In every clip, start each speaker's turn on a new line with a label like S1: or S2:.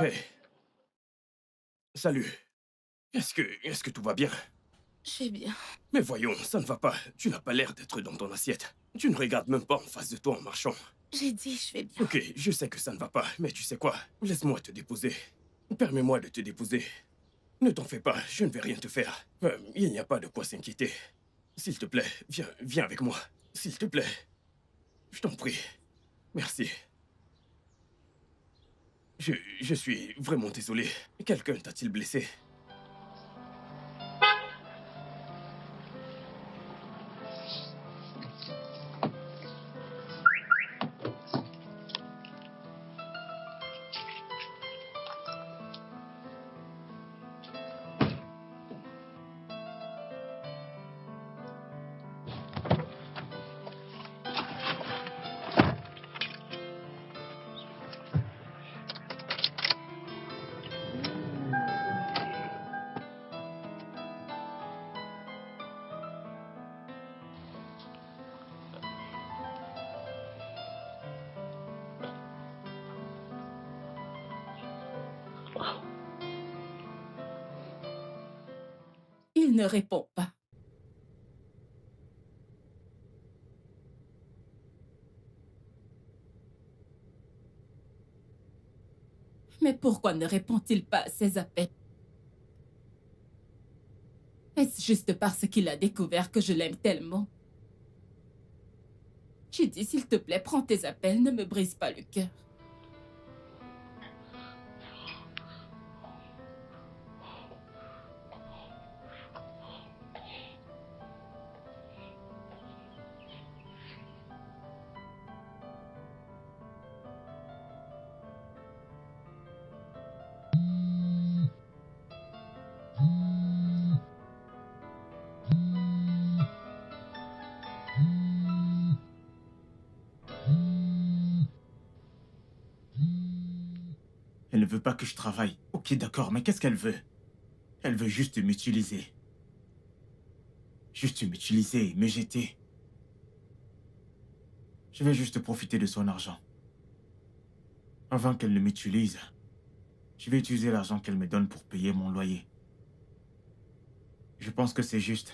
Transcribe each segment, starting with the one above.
S1: Hey, salut. Est-ce que tout va bien?
S2: Je vais bien.
S1: Mais voyons, ça ne va pas. Tu n'as pas l'air d'être dans ton assiette. Tu ne regardes même pas en face de toi en marchant.
S2: J'ai dit je vais bien.
S1: Ok, je sais que ça ne va pas, mais tu sais quoi? Laisse-moi te déposer. Permets-moi de te déposer. Ne t'en fais pas, je ne vais rien te faire. Il n'y a pas de quoi s'inquiéter. S'il te plaît, viens avec moi. S'il te plaît. Je t'en prie. Merci. Je suis vraiment désolé. Quelqu'un t'a-t-il blessé?
S2: Il ne répond pas. Mais pourquoi ne répond-il pas à ses appels? Est-ce juste parce qu'il a découvert que je l'aime tellement? J'ai dit, s'il te plaît, prends tes appels, ne me brise pas le cœur.
S3: Elle ne veut pas que je travaille. Ok, d'accord, mais qu'est-ce qu'elle veut? Elle veut juste m'utiliser. Juste m'utiliser, me jeter. Je vais juste profiter de son argent. Avant qu'elle ne m'utilise, je vais utiliser l'argent qu'elle me donne pour payer mon loyer. Je pense que c'est juste.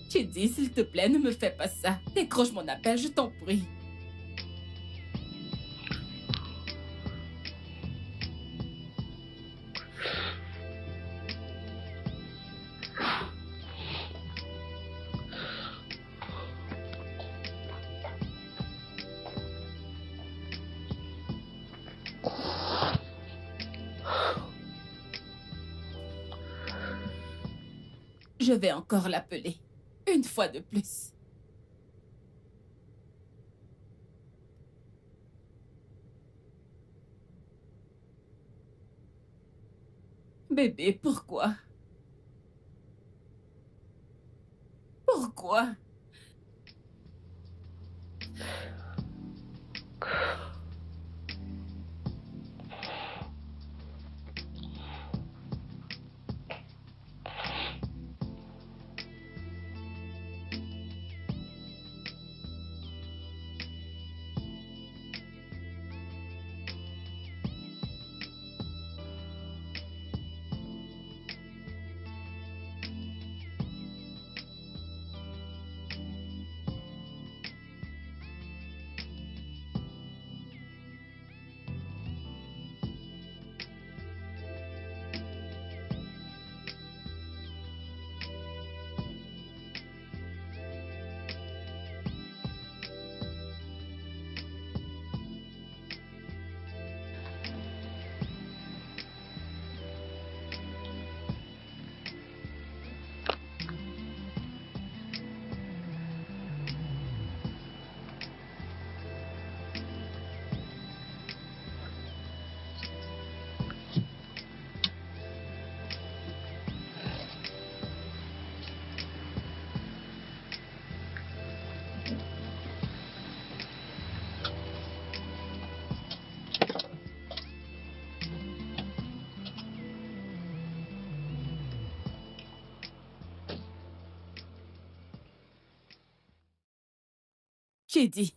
S2: J'ai dit, s'il te plaît, ne me fais pas ça. Décroche mon appel, je t'en prie. Je vais encore l'appeler. Une fois de plus. Bébé, pourquoi? Pourquoi? Chidi.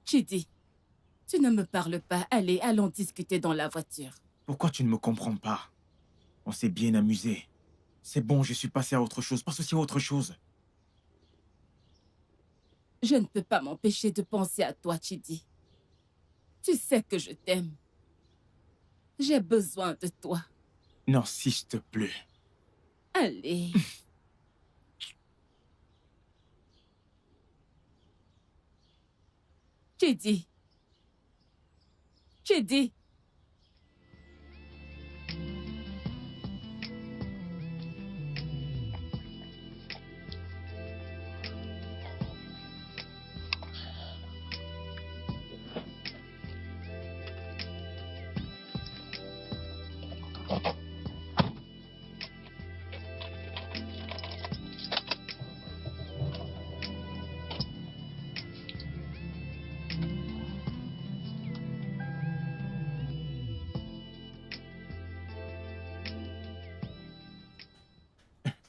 S2: Chidi, tu ne me parles pas. Allez, allons discuter dans la voiture.
S3: Pourquoi tu ne me comprends pas? On s'est bien amusé. C'est bon, je suis passé à autre chose. Passe aussi à autre chose.
S2: Je ne peux pas m'empêcher de penser à toi, Chidi. Tu sais que je t'aime. J'ai besoin de toi.
S3: Non, s'il te plaît.
S2: Allez. Chidi. Chidi.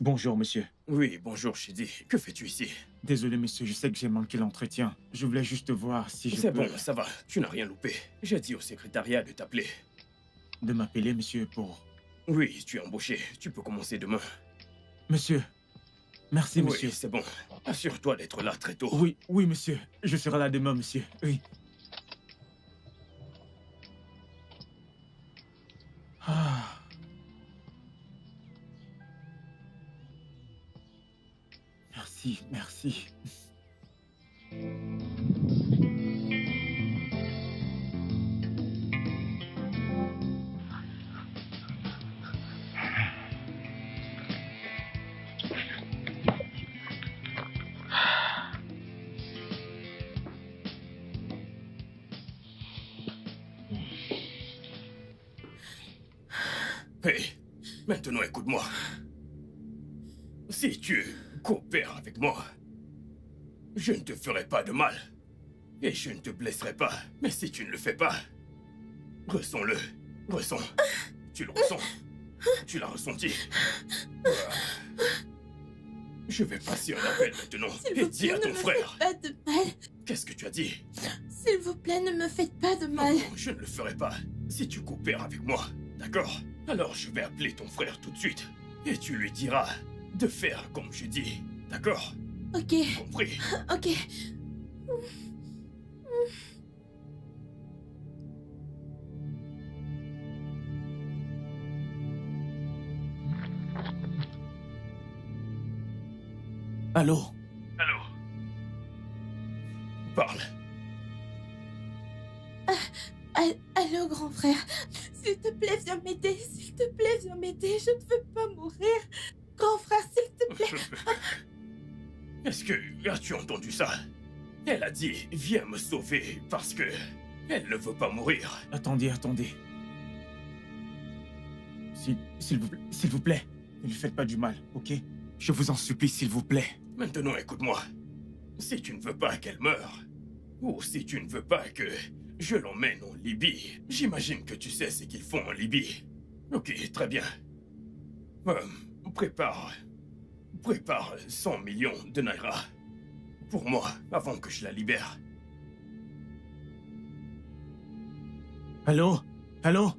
S3: Bonjour, monsieur.
S1: Oui, bonjour, Chidi. Que fais-tu ici?
S3: Désolé, monsieur, je sais que j'ai manqué l'entretien. Je voulais juste voir si je
S1: C'est
S3: peux...
S1: bon, ça va. Tu n'as rien loupé. J'ai dit au secrétariat de t'appeler.
S3: De m'appeler, monsieur, pour...
S1: Oui, tu es embauché. Tu peux commencer demain.
S3: Monsieur. Merci, monsieur.
S1: Oui, c'est bon. Assure-toi d'être là très tôt.
S3: Oui, oui, monsieur. Je serai là demain, monsieur. Oui. Ah. Merci, merci.
S1: Hey, maintenant écoute-moi. Si tu coopères avec moi, je ne te ferai pas de mal. Et je ne te blesserai pas. Mais si tu ne le fais pas, ressens-le. Ressens. Tu le ressens. Tu l'as ressenti. Je vais passer un appel maintenant. Et dis à ton frère.
S4: Pas de mal.
S1: Qu'est-ce que tu as dit?
S4: S'il vous plaît, ne me faites pas de mal.
S1: Non, je ne le ferai pas. Si tu coopères avec moi, d'accord? Alors je vais appeler ton frère tout de suite. Et tu lui diras de faire comme je dis. D'accord?
S4: Ok,
S1: Compris?
S4: ok.
S3: Allô?
S1: Allô? Parle.
S4: Allô, grand frère. S'il te plaît, viens m'aider. S'il te plaît, viens m'aider. Je ne veux pas mourir. Grand frère, s'il te plaît.
S1: Est-ce que... As-tu entendu ça? Elle a dit, viens me sauver parce que... Elle ne veut pas mourir.
S3: Attendez, attendez. S'il vous plaît, ne lui faites pas du mal, ok? Je vous en supplie, s'il vous plaît.
S1: Maintenant, écoute-moi. Si tu ne veux pas qu'elle meure, ou si tu ne veux pas que je l'emmène en Libye, j'imagine que tu sais ce qu'ils font en Libye. Ok, très bien. Prépare 100 millions de Naira pour moi avant que je la libère.
S3: Allô? Allô?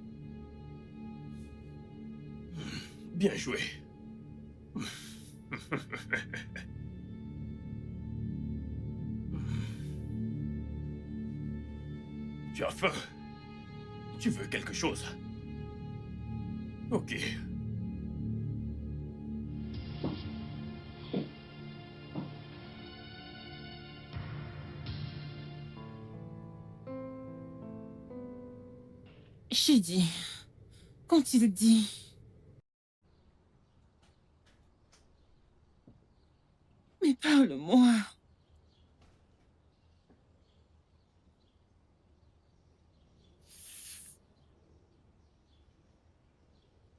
S1: Bien joué. Tu as faim? Tu veux quelque chose? Ok.
S2: Chidi, quand il dit... Mais parle-moi.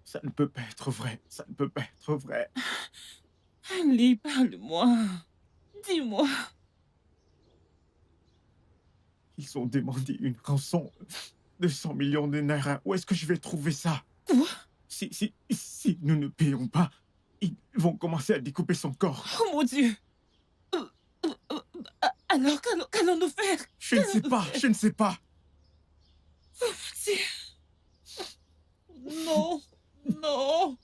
S3: Ça ne peut pas être vrai. Ça ne peut pas être vrai.
S2: Allez, parle-moi. Dis-moi.
S3: Ils ont demandé une rançon de 100 millions de Naira. Où est-ce que je vais trouver ça?
S2: Quoi?
S3: Si nous ne payons pas, ils vont commencer à découper son corps.
S2: Oh mon Dieu! Alors, qu'allons-nous faire?
S3: Je ne sais pas, je ne sais pas.
S2: Non, non.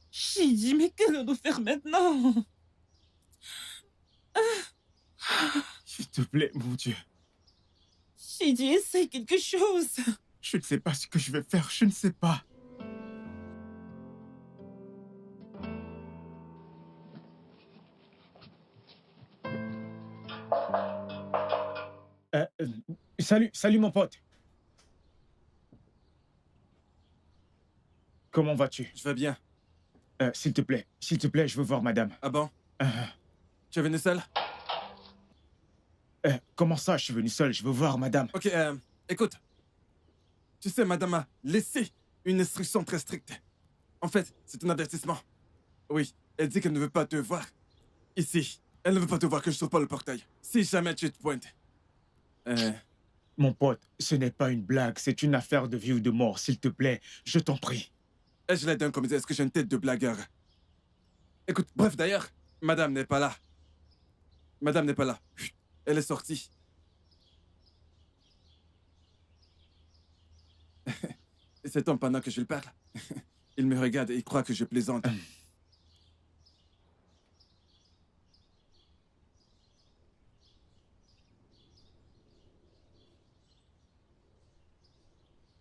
S2: Chidi, mais qu'allons-nous faire maintenant?
S3: S'il te plaît, mon Dieu.
S2: Chidi, essaye quelque chose.
S3: Je ne sais pas ce que je vais faire, je ne sais pas. Salut mon pote. Comment vas-tu?
S5: Je vais bien.
S3: S'il te plaît, je veux voir madame.
S5: Ah bon?
S3: Euh,
S5: Tu es venu seul?
S3: Comment ça, je suis venu seul? Je veux voir madame.
S5: Ok, écoute. Tu sais, madame a laissé une instruction très stricte. En fait, c'est un avertissement. Oui, elle dit qu'elle ne veut pas te voir. Ici, elle ne veut pas te voir que je trouve pas le portail. Si jamais tu te pointes.
S3: Mon pote, ce n'est pas une blague, c'est une affaire de vie ou de mort. S'il te plaît, je t'en prie.
S5: Ai-je l'aide d'un commissaire? Est-ce que j'ai une tête de blagueur? Écoute, bref, d'ailleurs, madame n'est pas là. Madame n'est pas là. Chut, elle est sortie. Et cet homme, pendant que je lui parle, il me regarde et il croit que je plaisante.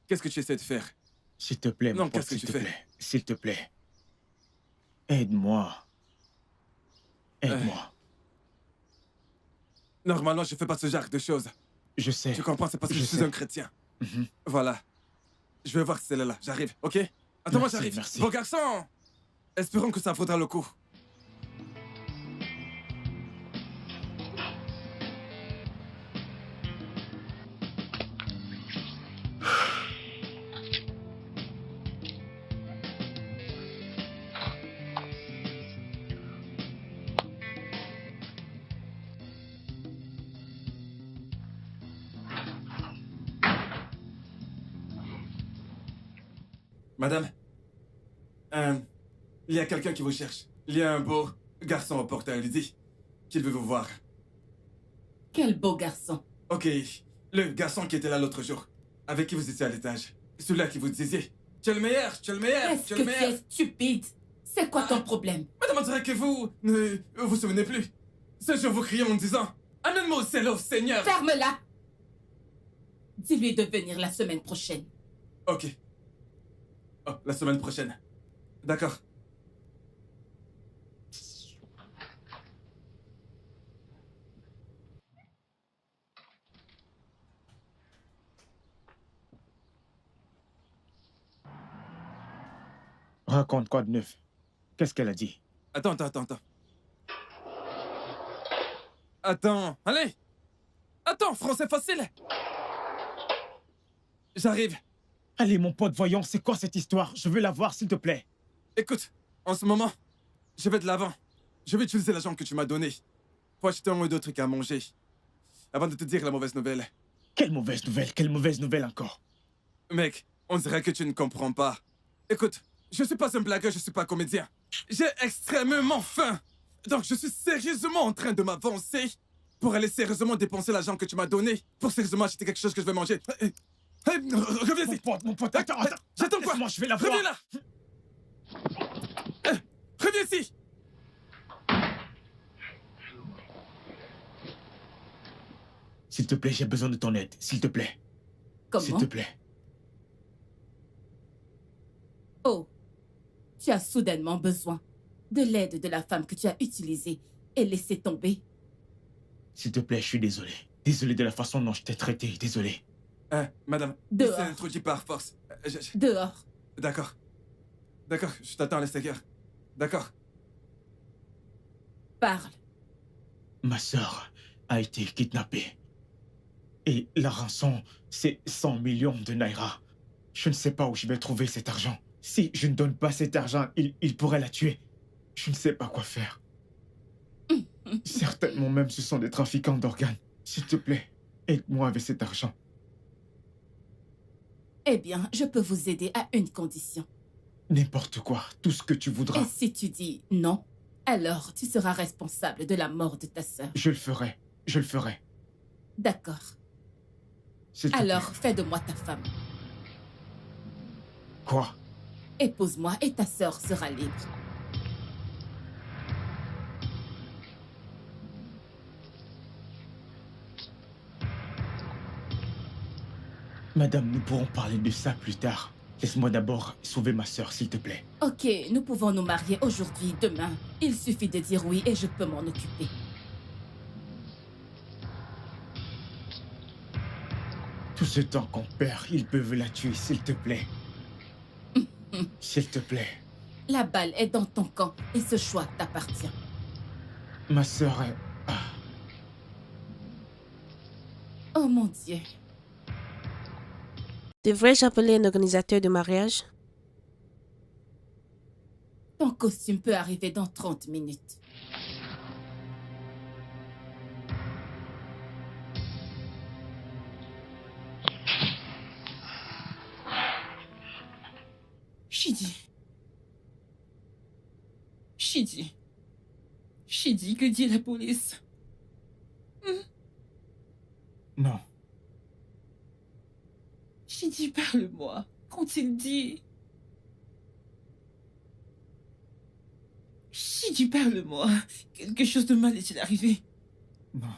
S5: Qu'est-ce que tu essaies de faire?
S3: S'il te plaît,
S5: Non,
S3: mon pote,
S5: qu'est-ce que
S3: s'il
S5: tu
S3: te
S5: fais?
S3: plaît. S'il te plaît. Aide-moi. Aide-moi.
S5: Normalement, je fais pas ce genre de choses.
S3: Je sais.
S5: Tu comprends? C'est parce que je suis
S3: sais.
S5: un chrétien.
S3: Mhm.
S5: Voilà. Je vais voir si elle est là. J'arrive, ok? Attends-moi,
S3: Merci,
S5: j'arrive.
S3: merci.
S5: Bon garçon! Espérons que ça vaudra le coup. Madame, il y a quelqu'un qui vous cherche. Il y a un beau garçon au portail. Il dit qu'il veut vous voir.
S2: Quel beau garçon.
S5: Ok, le garçon qui était là l'autre jour, avec qui vous étiez à l'étage. Celui-là qui vous disait, tu es le meilleur, tu es le meilleur,
S2: Est-ce
S5: tu es
S2: que
S5: le
S2: tu
S5: meilleur.
S2: es stupide? C'est quoi ton problème?
S5: Madame, on dirait que vous ne vous souvenez plus. Ce jour, vous criez en disant, amène-moi au ciel, au Seigneur.
S2: Ferme-la! Dis-lui de venir la semaine prochaine.
S5: Ok. Oh, la semaine prochaine. D'accord.
S3: Raconte quoi de neuf? Qu'est-ce qu'elle a dit?
S5: Attends. Attends, allez. Attends, français facile. J'arrive.
S3: Allez, mon pote, voyons, c'est quoi cette histoire? Je veux la voir, s'il te plaît.
S5: Écoute, en ce moment, je vais de l'avant. Je vais utiliser l'argent que tu m'as donné pour acheter un ou deux trucs à manger. Avant de te dire la mauvaise nouvelle.
S3: Quelle mauvaise nouvelle? Quelle mauvaise nouvelle encore?
S5: Mec, on dirait que tu ne comprends pas. Écoute, je suis pas un blagueur, je suis pas comédien. J'ai extrêmement faim. Donc je suis sérieusement en train de m'avancer pour aller sérieusement dépenser l'argent que tu m'as donné pour sérieusement acheter quelque chose que je vais manger. Reviens ici.
S3: Mon pote, attends.
S5: J'attends quoi?
S3: Laisse-moi, je vais la voir.
S5: Reviens là. Reviens ici.
S3: S'il te plaît, j'ai besoin de ton aide. S'il te plaît.
S2: Comment?
S3: S'il te plaît.
S2: Oh, tu as soudainement besoin de l'aide de la femme que tu as utilisée et laissée tomber.
S3: S'il te plaît, je suis désolé. Désolé de la façon dont je t'ai traité. Désolé.
S5: Madame,
S2: Dehors.
S5: c'est introduit par force.
S2: Dehors.
S5: D'accord. D'accord, je t'attends à l'extérieur. D'accord.
S2: Parle.
S3: Ma sœur a été kidnappée. Et la rançon, c'est 100 millions de naira. Je ne sais pas où je vais trouver cet argent. Si je ne donne pas cet argent, il pourrait la tuer. Je ne sais pas quoi faire. Certainement même ce sont des trafiquants d'organes. S'il te plaît, aide-moi avec cet argent.
S2: Eh bien, je peux vous aider à une condition.
S3: N'importe quoi, tout ce que tu voudras.
S2: Et si tu dis non, Alors, tu seras responsable de la mort de ta sœur.
S3: Je le ferai. Je le ferai.
S2: D'accord.
S3: S'il te
S2: Alors,
S3: plaît.
S2: fais de moi ta femme.
S3: Quoi?
S2: Épouse-moi et ta sœur sera libre.
S3: Madame, nous pourrons parler de ça plus tard. Laisse-moi d'abord sauver ma sœur, s'il te plaît.
S2: Ok, nous pouvons nous marier aujourd'hui, demain. Il suffit de dire oui et je peux m'en occuper.
S3: Tout ce temps qu'on perd, ils peuvent la tuer, s'il te plaît. S'il te plaît.
S2: La balle est dans ton camp et ce choix t'appartient.
S3: Ma sœur est...
S2: Oh mon Dieu.
S6: Devrais-je appeler un organisateur de mariage?
S2: Ton costume peut arriver dans 30 minutes.
S7: Shidi, que dit la police?
S3: Non.
S7: Shidi, parle-moi. Qu'ont-ils dit? Shidi, parle-moi. Quelque chose de mal est-il arrivé?
S3: Non.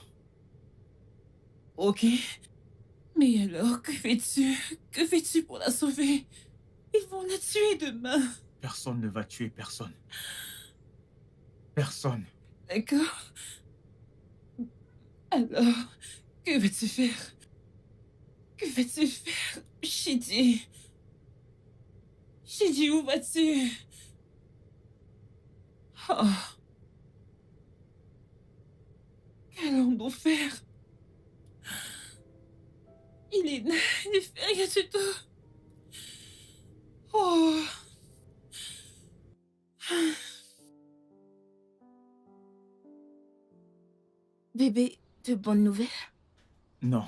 S7: Ok. Mais alors, que fais-tu? Que fais-tu pour la sauver? Ils vont la tuer demain.
S3: Personne ne va tuer personne. Personne.
S7: D'accord. Alors, que vas-tu faire? Que vas-tu faire, Shidi? Shidi, où vas-tu? Oh. Qu'allons-nous faire? Il ne fait rien du tout. Oh.
S4: Bébé, de bonnes nouvelles?
S3: Non,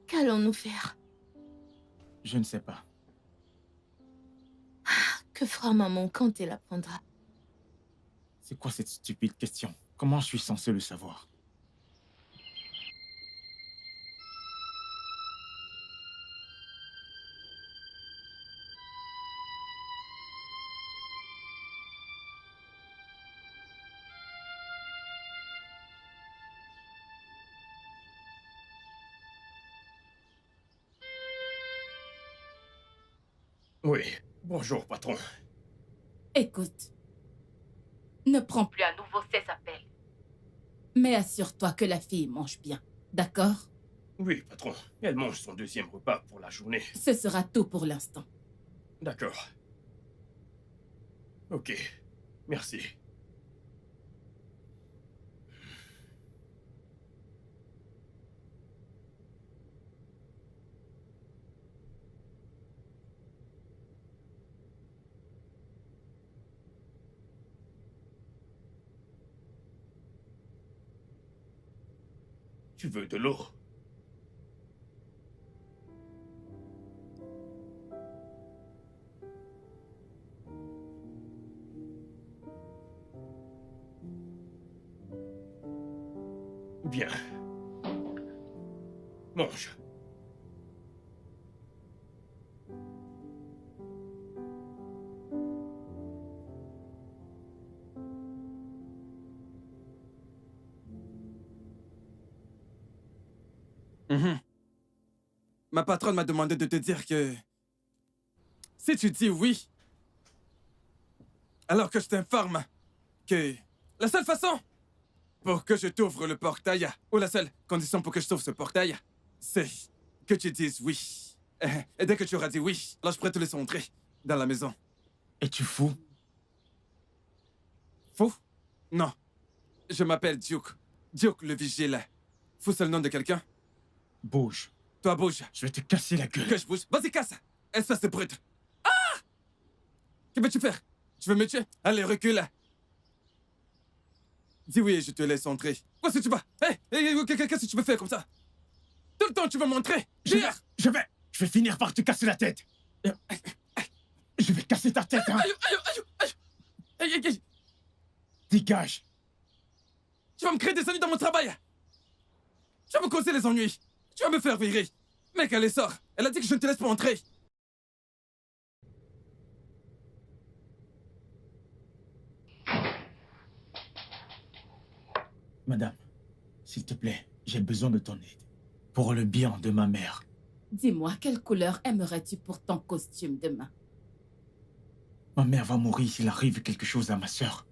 S4: Qu'allons-nous faire?
S3: je ne sais pas.
S4: Que fera maman quand elle apprendra?
S3: C'est quoi cette stupide question? Comment je suis censé le savoir?
S1: Oui, bonjour, patron.
S2: Écoute, ne prends plus à nouveau ces appels. Mais assure-toi que la fille mange bien, d'accord?
S1: Oui, patron. Elle mange son deuxième repas pour la journée.
S2: Ce sera tout pour l'instant.
S1: D'accord. Ok, merci. Tu veux de l'eau? Bien. Mange.
S5: Ma patronne m'a demandé de te dire que... Si tu dis oui, alors que je t'informe que la seule façon pour que je t'ouvre le portail, ou la seule condition pour que je t'ouvre ce portail, c'est que tu dises oui. Et dès que tu auras dit oui, alors je pourrai te laisser entrer dans la maison.
S3: Es-tu fou?
S5: Fou? Non. Je m'appelle Duke. Duke le vigile. Fou, c'est le nom de quelqu'un?
S3: Bouge.
S5: Toi, bouge.
S3: Je vais te casser la gueule.
S5: Que je bouge? Vas-y, casse! Espèce de brute! Ah! Que veux-tu faire? Tu veux me tuer? Allez, recule! Dis oui et je te laisse entrer. Où est-ce que tu vas? Qu'est-ce que tu veux faire comme ça? Tout le temps, tu veux montrer?
S3: Je vais finir par te casser la tête. Je vais casser ta tête, hein.
S5: Aïe!
S3: Dégage!
S5: Tu vas me créer des ennuis dans mon travail. Tu vas me causer les ennuis. Tu vas me faire virer. Mec, allez, sort. Elle a dit que je ne te laisse pas entrer.
S3: Madame, s'il te plaît, j'ai besoin de ton aide. Pour le bien de ma mère.
S2: Dis-moi, quelle couleur aimerais-tu pour ton costume demain?
S3: Ma mère va mourir s'il arrive quelque chose à ma sœur.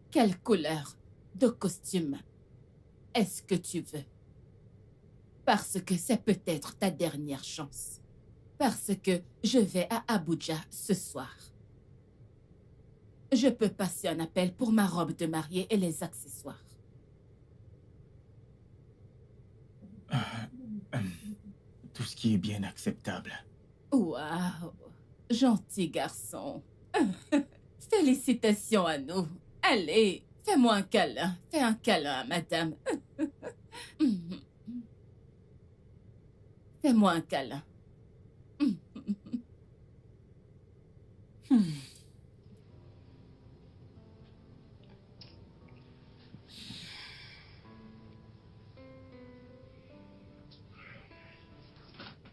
S2: Quelle couleur de costume est-ce que tu veux? Parce que c'est peut-être ta dernière chance. Parce que je vais à Abuja ce soir. Je peux passer un appel pour ma robe de mariée et les accessoires.
S3: Tout ce qui est bien acceptable.
S2: Waouh, gentil garçon. Félicitations à nous. Allez, fais-moi un câlin. Fais un câlin à madame. Fais-moi un câlin.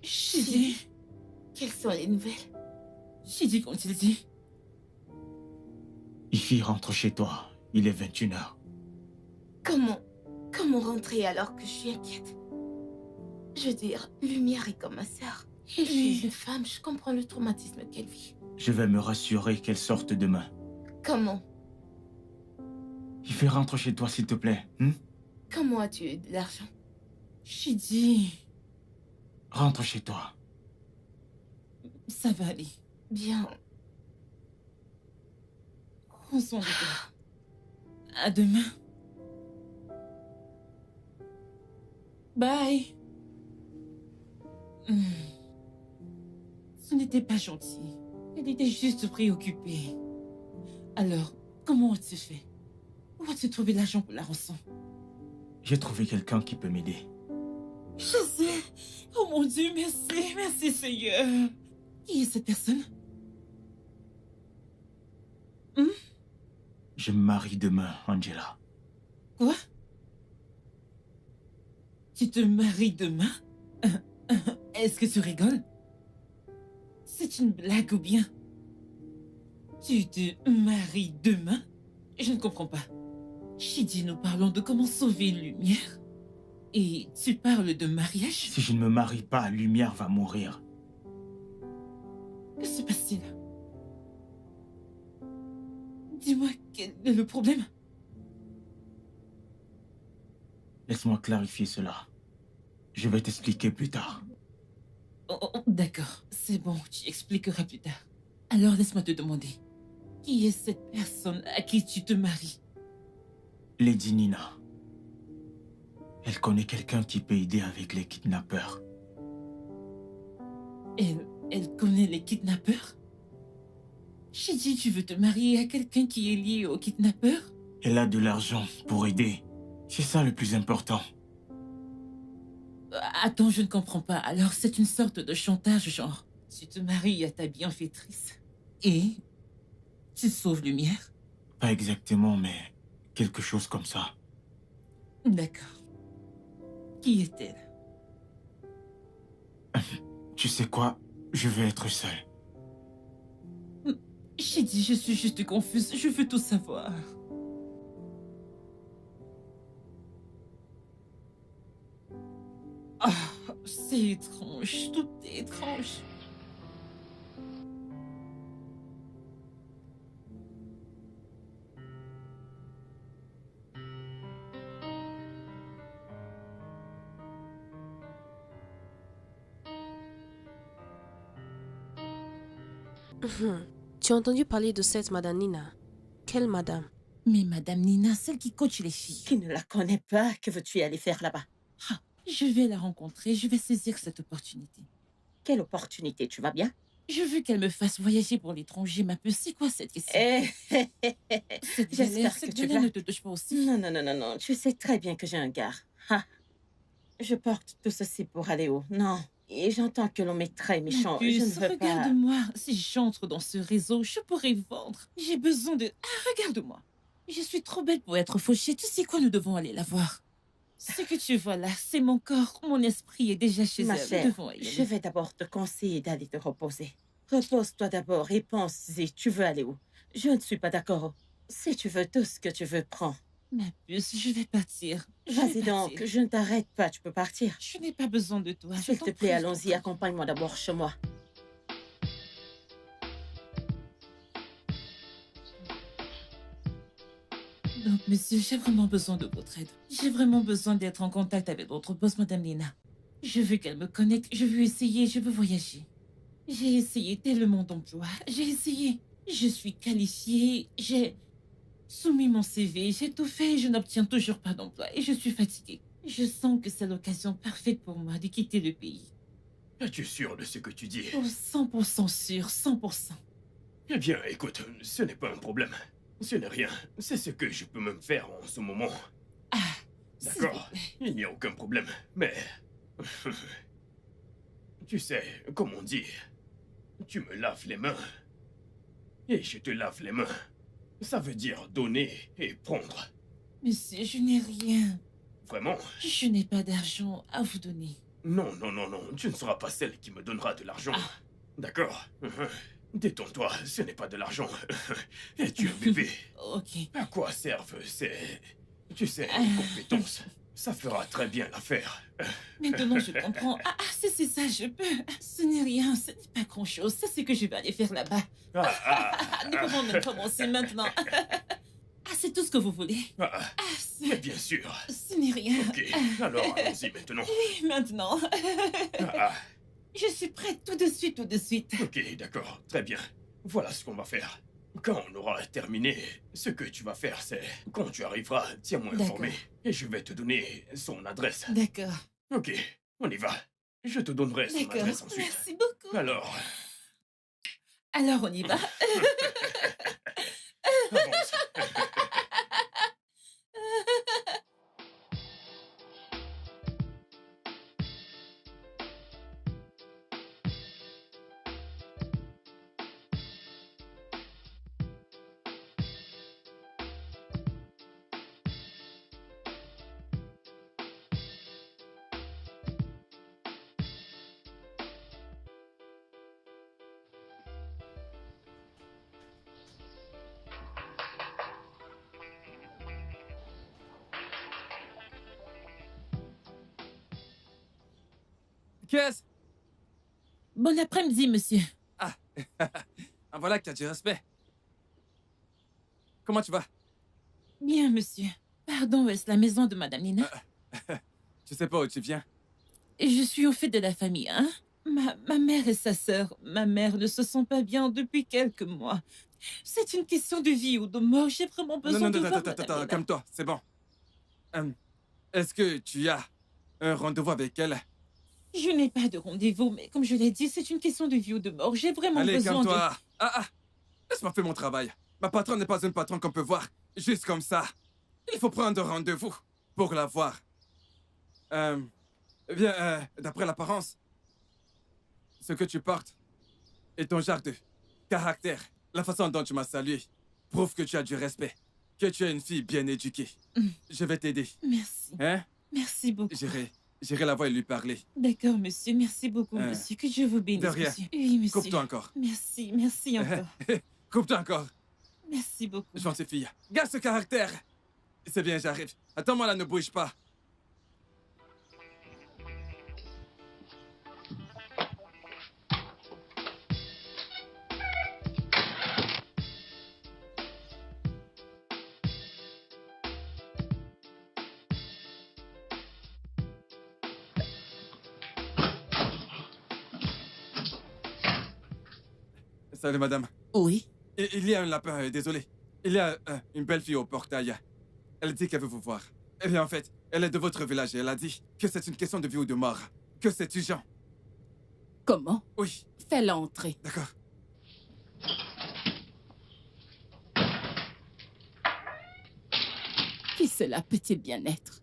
S7: Chidi,
S4: Quelles sont les nouvelles?
S7: Chidi, quand il dit.
S3: Ifi, rentre chez toi. Il est 21h.
S4: Comment rentrer alors que je suis inquiète? Je veux dire, Lumière est comme ma sœur. Et je suis une femme, je comprends le traumatisme qu'elle vit.
S3: Je vais me rassurer qu'elle sorte demain.
S4: Comment?
S3: Ifi, rentre chez toi, s'il te plaît.
S4: Comment as-tu eu de l'argent?
S7: Chidi,
S3: Rentre chez toi.
S7: ça va aller.
S4: Bien.
S7: Prends soin de toi. À demain. Bye. Ce n'était pas gentil. Elle était juste préoccupée. Alors, comment as-tu fait? Où as-tu trouvé l'argent pour la rançon?
S3: J'ai trouvé quelqu'un qui peut m'aider.
S7: Je sais. Oh mon Dieu, merci. Merci Seigneur. Qui est cette personne?
S3: Je me marie demain, Angela.
S7: Quoi? Tu te maries demain? Est-ce que tu rigoles? C'est une blague ou bien? Tu te maries demain? Je ne comprends pas. Chidi, nous parlons de comment sauver une lumière. Et tu parles de mariage?
S3: Si je ne me marie pas, Lumière va mourir.
S7: Que se passe-t-il? Dis-moi, quel est le problème?
S3: Laisse-moi clarifier cela. Je vais t'expliquer plus tard.
S7: D'accord, c'est bon, tu expliqueras plus tard. Alors laisse-moi te demander, qui est cette personne à qui tu te maries?
S3: Lady Nina. Elle connaît quelqu'un qui peut aider avec les kidnappeurs.
S7: Elle connaît les kidnappeurs? Chidi, tu veux te marier à quelqu'un qui est lié aux kidnappeurs?
S3: Elle a de l'argent pour aider. C'est ça le plus important.
S7: Attends, je ne comprends pas. Alors c'est une sorte de chantage, genre. Tu te maries à ta bienfaitrice. Et tu sauves Lumière?
S3: Pas exactement, mais quelque chose comme ça.
S7: D'accord. Qui est-elle?
S3: Tu sais quoi? Je vais être seul.
S7: Chidi, je suis juste confuse. Je veux tout savoir. Ah, c'est étrange. Tout est étrange.
S6: Tu as entendu parler de cette Madame Nina? Quelle madame?
S7: Mais Madame Nina, celle qui coach les filles.
S8: Qui ne la connaît pas, que veux-tu aller faire là-bas?
S7: Ah, je vais la rencontrer. Je vais saisir cette opportunité.
S8: Quelle opportunité, tu vas bien?
S7: Je veux qu'elle me fasse voyager pour l'étranger, ma peu. C'est quoi cette question? Cette
S8: J'espère que tu vas...
S7: ne te touche pas aussi.
S8: Non. Tu sais très bien que j'ai un gars. Ah. Je porte tout ceci pour aller où? Non. Et j'entends que l'on m'est très méchant. Je ne veux pas...
S7: Regarde-moi. Si j'entre dans ce réseau, je pourrais vendre. J'ai besoin de... Ah, regarde-moi. Je suis trop belle pour être fauchée. Tu sais quoi, nous devons aller la voir. Ce que tu vois là, c'est mon corps. Mon esprit est déjà chez
S8: Ma
S7: elle.
S8: chère,
S7: Nous devons y aller.
S8: je vais d'abord te conseiller d'aller te reposer. Repose-toi d'abord et pense si tu veux aller où. Je ne suis pas d'accord. Si tu veux tout ce que tu veux, prends.
S7: Ma puce, je vais partir.
S8: Vas-y donc, je ne t'arrête pas, tu peux partir.
S7: Je n'ai pas besoin de toi.
S8: S'il te plaît, allons-y, accompagne-moi d'abord chez moi.
S7: Donc, monsieur, j'ai vraiment besoin de votre aide. J'ai vraiment besoin d'être en contact avec votre boss, Madame Nina. Je veux qu'elle me connecte, je veux essayer, je veux voyager. J'ai essayé tellement d'emplois, j'ai essayé. Je suis qualifiée, j'ai soumis mon CV, j'ai tout fait et je n'obtiens toujours pas d'emploi et je suis fatiguée. Je sens que c'est l'occasion parfaite pour moi de quitter le pays.
S1: Es-tu sûr de ce que tu dis?
S7: Oh, 100% sûr, 100%.
S1: Eh bien, écoute, ce n'est pas un problème. Ce n'est rien. C'est ce que je peux même faire en ce moment.
S7: Ah, s'il vous
S1: D'accord,
S7: plaît.
S1: il n'y a aucun problème. Mais... tu sais, comme on dit, tu me laves les mains. Et je te lave les mains. Ça veut dire donner et prendre.
S7: Monsieur, je n'ai rien.
S1: Vraiment?
S7: Je n'ai pas d'argent à vous donner.
S1: Non, non, non, non. Tu ne seras pas celle qui me donnera de l'argent.
S7: Ah.
S1: D'accord? Détends-toi, ce n'est pas de l'argent. Es-tu un bébé?
S7: Ok.
S1: À quoi servent ces... tu sais, compétences? Ça fera très bien l'affaire.
S7: Maintenant, je comprends. C'est ça, je peux. Ce n'est rien, ce n'est pas grand-chose. C'est ce que je vais aller faire là-bas. Nous pouvons même commencer maintenant. C'est tout ce que vous voulez.
S1: Mais bien sûr.
S7: Ce n'est rien.
S1: Ok, alors allons-y maintenant.
S7: Oui, maintenant. Je suis prête tout de suite, tout de suite.
S1: Ok, d'accord, très bien. Voilà ce qu'on va faire. Quand on aura terminé, ce que tu vas faire, c'est... quand tu arriveras, tiens-moi informé. Et je vais te donner son adresse.
S7: D'accord.
S1: Ok, on y va. Je te donnerai son
S7: D'accord,
S1: adresse ensuite.
S7: merci beaucoup.
S1: Alors...
S7: Alors, on y va.
S1: avance.
S5: Qu'est-ce?
S7: Bon après-midi, monsieur.
S5: Ah, voilà qui a du respect. Comment tu vas?
S7: Bien, monsieur. Pardon, est-ce la maison de Madame Nina?
S5: Je sais pas où tu viens.
S7: Je suis au fait de la famille, hein? Ma mère et sa sœur, ma mère ne se sont pas bien depuis quelques mois. C'est une question de vie ou de mort. J'ai vraiment besoin de voir Madame Nina.
S5: Calme-toi, c'est bon. Est-ce que tu as un rendez-vous avec elle?
S7: Je n'ai pas de rendez-vous, mais comme je l'ai dit, c'est une question de vie ou de mort. J'ai vraiment
S5: Allez,
S7: besoin de...
S5: calme-toi. Laisse-moi faire mon travail. Ma patronne n'est pas une patronne qu'on peut voir juste comme ça. Il faut prendre rendez-vous pour la voir. D'après l'apparence, ce que tu portes et ton genre de caractère, la façon dont tu m'as salué, prouve que tu as du respect, que tu es une fille bien éduquée. Je vais t'aider.
S7: Merci.
S5: Hein?
S7: Merci beaucoup.
S5: J'irai la voir et lui parler.
S7: D'accord, monsieur. Merci beaucoup, monsieur. Que Dieu vous bénisse,
S5: De rien.
S7: monsieur. Oui, monsieur.
S5: Coupe-toi encore.
S7: Merci, merci encore.
S5: Coupe-toi encore.
S7: Merci beaucoup.
S5: Gentille fille. Garde ce caractère. C'est bien, j'arrive. Attends-moi là, ne bouge pas. Salut, madame.
S7: Oui.
S5: Il y a un lapin, désolé. Il y a une belle fille au portail. Elle dit qu'elle veut vous voir. Eh bien, en fait, elle est de votre village et elle a dit que c'est une question de vie ou de mort. Que c'est urgent.
S2: Comment?
S5: Oui.
S2: Fais-la entrer.
S5: D'accord.
S2: Qui cela peut-il bien être?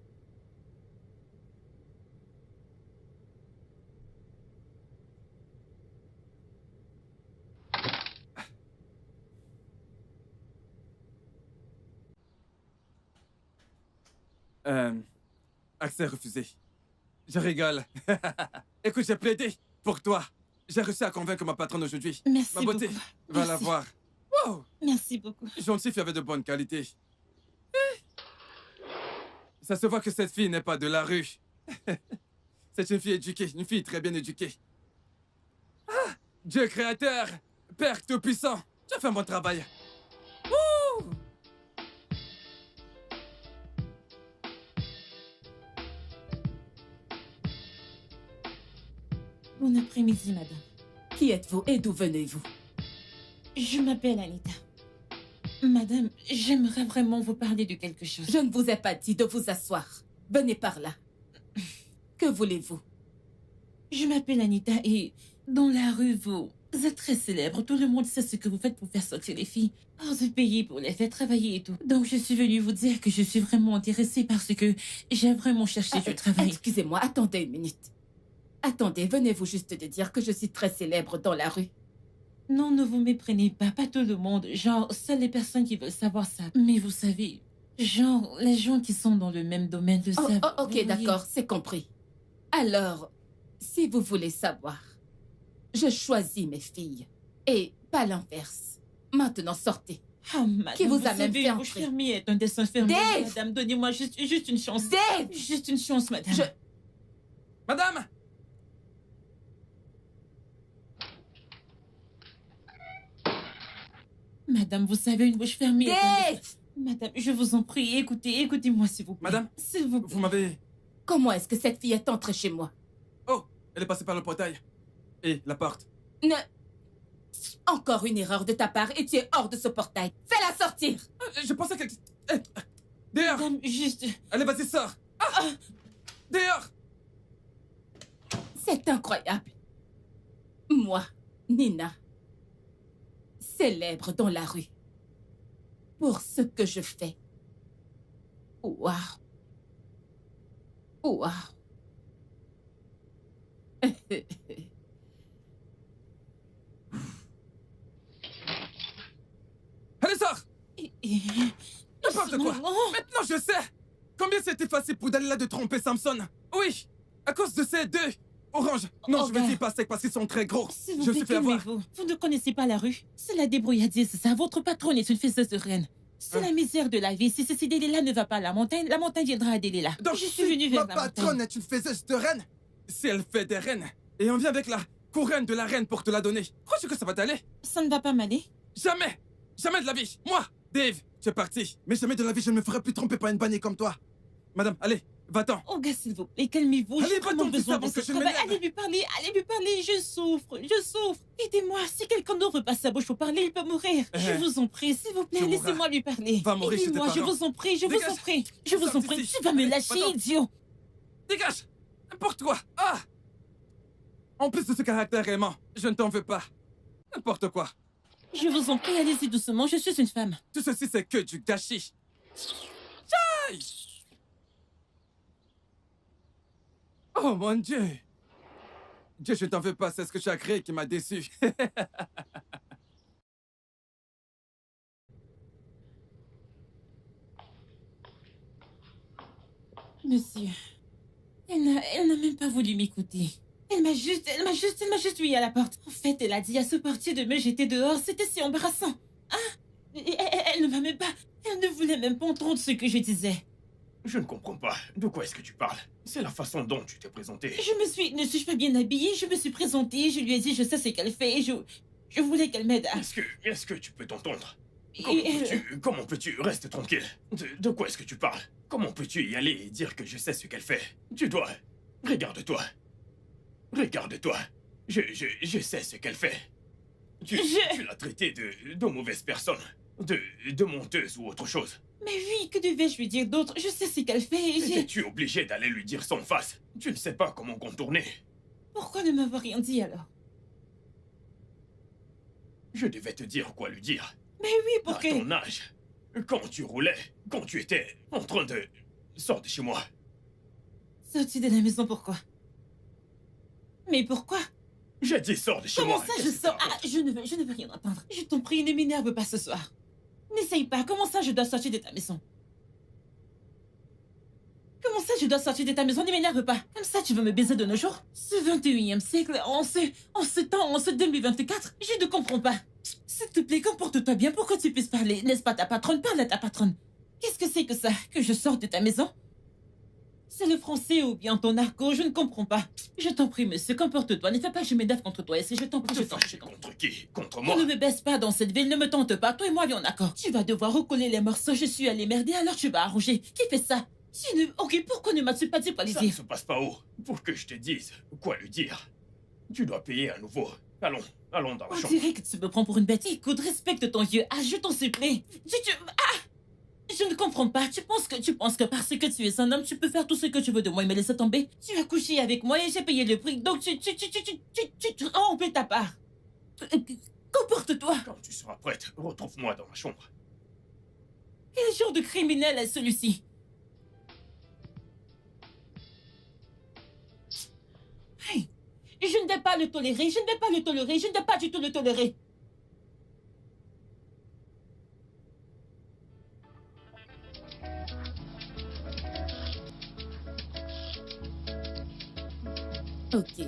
S5: Accès refusé. Je rigole. Écoute, j'ai plaidé pour toi. J'ai réussi à convaincre ma patronne aujourd'hui.
S7: Merci
S5: Ma beauté,
S7: beaucoup.
S5: va
S7: Merci.
S5: la voir. Wow!
S7: Merci beaucoup.
S5: Gentille fille avait de bonne qualité. Ça se voit que cette fille n'est pas de la rue. C'est une fille éduquée, une fille très bien éduquée. Ah, Dieu créateur, Père Tout-Puissant, tu as fait un bon travail. Wouh!
S7: Bon après-midi, madame.
S2: Qui êtes-vous et d'où venez-vous?
S7: Je m'appelle Anita. Madame, j'aimerais vraiment vous parler de quelque chose.
S2: Je ne vous ai pas dit de vous asseoir. Venez par là. Que voulez-vous?
S7: Je m'appelle Anita et dans la rue, vous êtes très célèbre. Tout le monde sait ce que vous faites pour faire sortir les filles. Hors de pays pour les faire travailler et tout. Donc je suis venue vous dire que je suis vraiment intéressée parce que j'ai vraiment cherché du travail.
S2: Excusez-moi, attendez une minute. Attendez, venez-vous juste de dire que je suis très célèbre dans la rue.
S7: Non, ne vous méprenez pas, pas tout le monde. Genre, seules les personnes qui veulent savoir ça. Mais vous savez, genre, les gens qui sont dans le même domaine le savent.
S2: Oh, ok, d'accord, c'est compris. Alors, si vous voulez savoir, je choisis mes filles. Et pas l'inverse. Maintenant, sortez.
S7: Oh, madame,
S2: Qui vous a même
S7: savez,
S2: fait
S7: une bouche
S2: entrer?
S7: fermée est un destin fermé.
S2: Dave!
S7: Madame, donnez-moi juste une chance.
S2: Dave!
S7: Juste une chance, madame.
S5: Madame!
S7: Madame, vous savez, une bouche fermée est un
S2: Dave!
S7: destin... Madame, je vous en prie, écoutez-moi, s'il vous plaît.
S5: Madame,
S7: s'il vous plaît.
S5: vous m'avez...
S2: Comment est-ce que cette fille est entrée chez moi?
S5: Oh, elle est passée par le portail. Et la porte.
S2: Ne... Encore une erreur de ta part et tu es hors de ce portail. Fais-la sortir!
S5: Je pensais qu'elle... Dehors!
S7: Madame, juste...
S5: Allez, vas-y, sors! Ah! Dehors!
S2: C'est incroyable. Moi, Nina, célèbre dans la rue. Pour ce que je fais. Waouh. Waouh.
S5: Allez, sors! N'importe quoi!
S7: Oh,
S5: Maintenant, je sais! Combien c'était facile pour Dalila de tromper Samson? Oui! À cause de ces deux! Orange! Non, je veux dire pas sec parce qu'ils sont très gros.
S7: s'il vous
S5: Je
S7: plaît,
S5: suis fait avoir.
S7: calmez-vous. Vous ne connaissez pas la rue. C'est la débrouillardise, ça. Votre patronne est une faiseuse de reine. C'est la misère de la vie. Si Delilah ne va pas à la montagne viendra à Delilah.
S5: Donc,
S7: je suis
S5: si
S7: venue vers
S5: ma
S7: la
S5: patronne
S7: montagne.
S5: est une faiseuse de reines, si elle fait des reines, et on vient avec la couronne de la reine pour te la donner, crois-tu que ça va t'aller?
S7: Ça ne va pas m'aller.
S5: Jamais! Jamais de la vie! Moi, Dave, tu es parti. Mais jamais de la vie, je ne me ferai plus tromper par une bannie comme toi. Madame, allez, va-t'en.
S7: Oh, gars, s'il vous plaît, calmez-vous.
S5: Allez,
S7: J'ai vraiment
S5: va-t'en,
S7: besoin
S5: avant
S7: de
S5: que
S7: ce
S5: je ne
S7: travail.
S5: m'énerve.
S7: Allez lui parler. Je souffre. Aidez-moi. Si quelqu'un n'ouvre pas sa bouche pour parler, il peut mourir. Je vous en prie, s'il vous plaît,
S5: Tu mourras.
S7: laissez-moi lui parler.
S5: Va mourir chez tes
S7: Aidez-moi, je
S5: parents.
S7: vous en prie, je vous
S5: Dégage.
S7: en prie. Je vous en
S5: Sorte
S7: prie.
S5: d'ici.
S7: Tu vas me
S5: Allez,
S7: lâcher,
S5: va-t'en.
S7: idiot.
S5: Dégage! N'importe quoi! Ah! En plus de ce caractère aimant, je ne t'en veux pas. N'importe quoi.
S7: Je vous en prie, allez-y doucement, je suis une femme.
S5: Tout ceci, c'est que du gâchis. Aïe! Oh mon Dieu! Dieu, je ne t'en veux pas, c'est ce que tu as créé qui m'a déçu.
S7: Monsieur, elle n'a même pas voulu m'écouter. Elle m'a juste mis à la porte. En fait, elle a dit à ce portier de me jeter dehors. C'était si embarrassant. Ah, elle ne m'a même pas... Elle ne voulait même pas entendre ce que je disais.
S1: Je ne comprends pas. De quoi est-ce que tu parles? C'est la façon dont tu t'es présenté.
S7: Ne suis-je pas bien habillée? Je me suis présentée, je lui ai dit je sais ce qu'elle fait et je voulais qu'elle m'aide à...
S1: Est-ce que tu peux t'entendre?
S7: Et
S1: Comment peux-tu? Reste tranquille. De quoi est-ce que tu parles? Comment peux-tu y aller et dire que je sais ce qu'elle fait? Tu dois... Regarde-toi. Regarde-toi. Je sais ce qu'elle fait. Tu l'as traitée de mauvaise personne. De menteuse ou autre chose.
S7: Mais oui, que devais-je lui dire d'autre? Je sais ce qu'elle fait et j'ai...
S1: Es-tu obligé d'aller lui dire sans face? Tu ne sais pas comment contourner.
S7: Pourquoi ne m'avoir rien dit alors?
S1: Je devais te dire quoi lui dire.
S7: Mais oui, pour
S1: À
S7: que...
S1: ton âge, quand tu roulais, quand tu étais en train de... Sors de chez moi.
S7: Sorti de la maison, pourquoi? Mais pourquoi?
S1: J'ai dit sors de chez
S7: Comment
S1: moi.
S7: ça, je
S1: Qu'est-ce que
S7: sors?
S1: tu
S7: Ah,
S1: racontes?
S7: je ne veux rien entendre. Je t'en prie, ne m'énerve pas ce soir. N'essaye pas. Comment ça, je dois sortir de ta maison? Comment ça, je dois sortir de ta maison? Ne m'énerve pas. Comme ça, tu veux me baiser de nos jours? Ce 21e siècle, en ce temps, en ce 2024, je ne comprends pas. S'il te plaît, comporte-toi bien pour que tu puisses parler. N'est-ce pas ta patronne? Parle à ta patronne. Qu'est-ce que c'est que ça? Que je sorte de ta maison? C'est le français ou bien ton argot? Je ne comprends pas. Je t'en prie, monsieur, comporte-toi. Ne fais pas je m'énerve contre toi. Et si je t'en prie, je t'en prie.
S1: Contre qui? Contre moi?
S7: On ne me baisse pas dans cette ville, ne me tente pas. Toi et moi, on est d'accord. Tu vas devoir recoller les morceaux. Je suis allée merder, alors tu vas arranger. Qui fait ça? Ok, pourquoi ne m'as-tu pas dit quoi lui
S1: Ça ne
S7: dire?
S1: se passe pas où? Pour que je te dise quoi lui dire. Tu dois payer à nouveau. Allons, allons dans la
S7: On
S1: chambre.
S7: dirait que tu me prends pour une bête. Écoute, respecte ton vieux. Ah, je t'en supplie. Je ne comprends pas. Tu penses que parce que tu es un homme, tu peux faire tout ce que tu veux de moi et me laisser tomber? Tu as couché avec moi et j'ai payé le prix. Donc tu remplis ta part. Comporte-toi.
S1: Quand tu seras prête, retrouve-moi dans la chambre.
S7: Quel genre de criminel est celui-ci? Hey, je ne vais pas le tolérer. Je ne vais pas le tolérer. Je ne vais pas du tout le tolérer. Ok.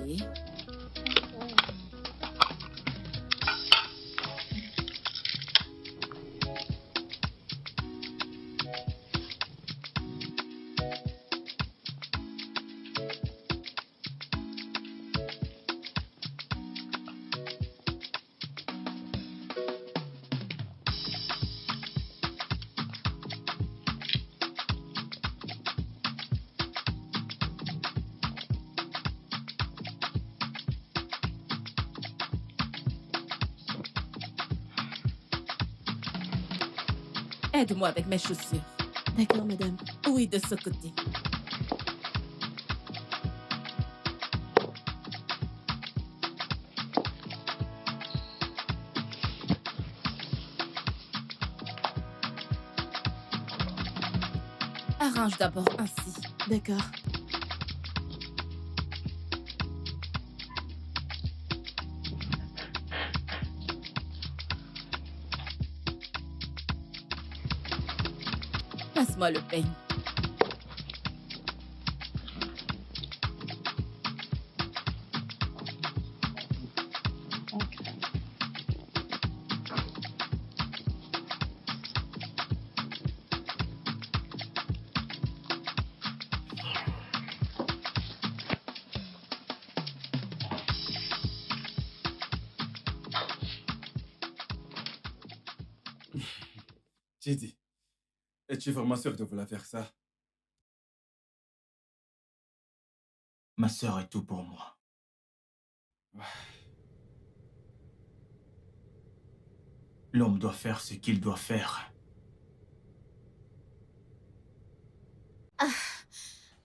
S7: Aide-moi avec mes chaussures.
S4: D'accord, madame.
S7: Oui, de ce côté. Arrange d'abord ainsi.
S4: D'accord.
S7: Passe-moi le peigne.
S5: J'ai dit. Es-tu vraiment sûr de vouloir faire ça?
S3: Ma sœur est tout pour moi. L'homme doit faire ce qu'il doit faire.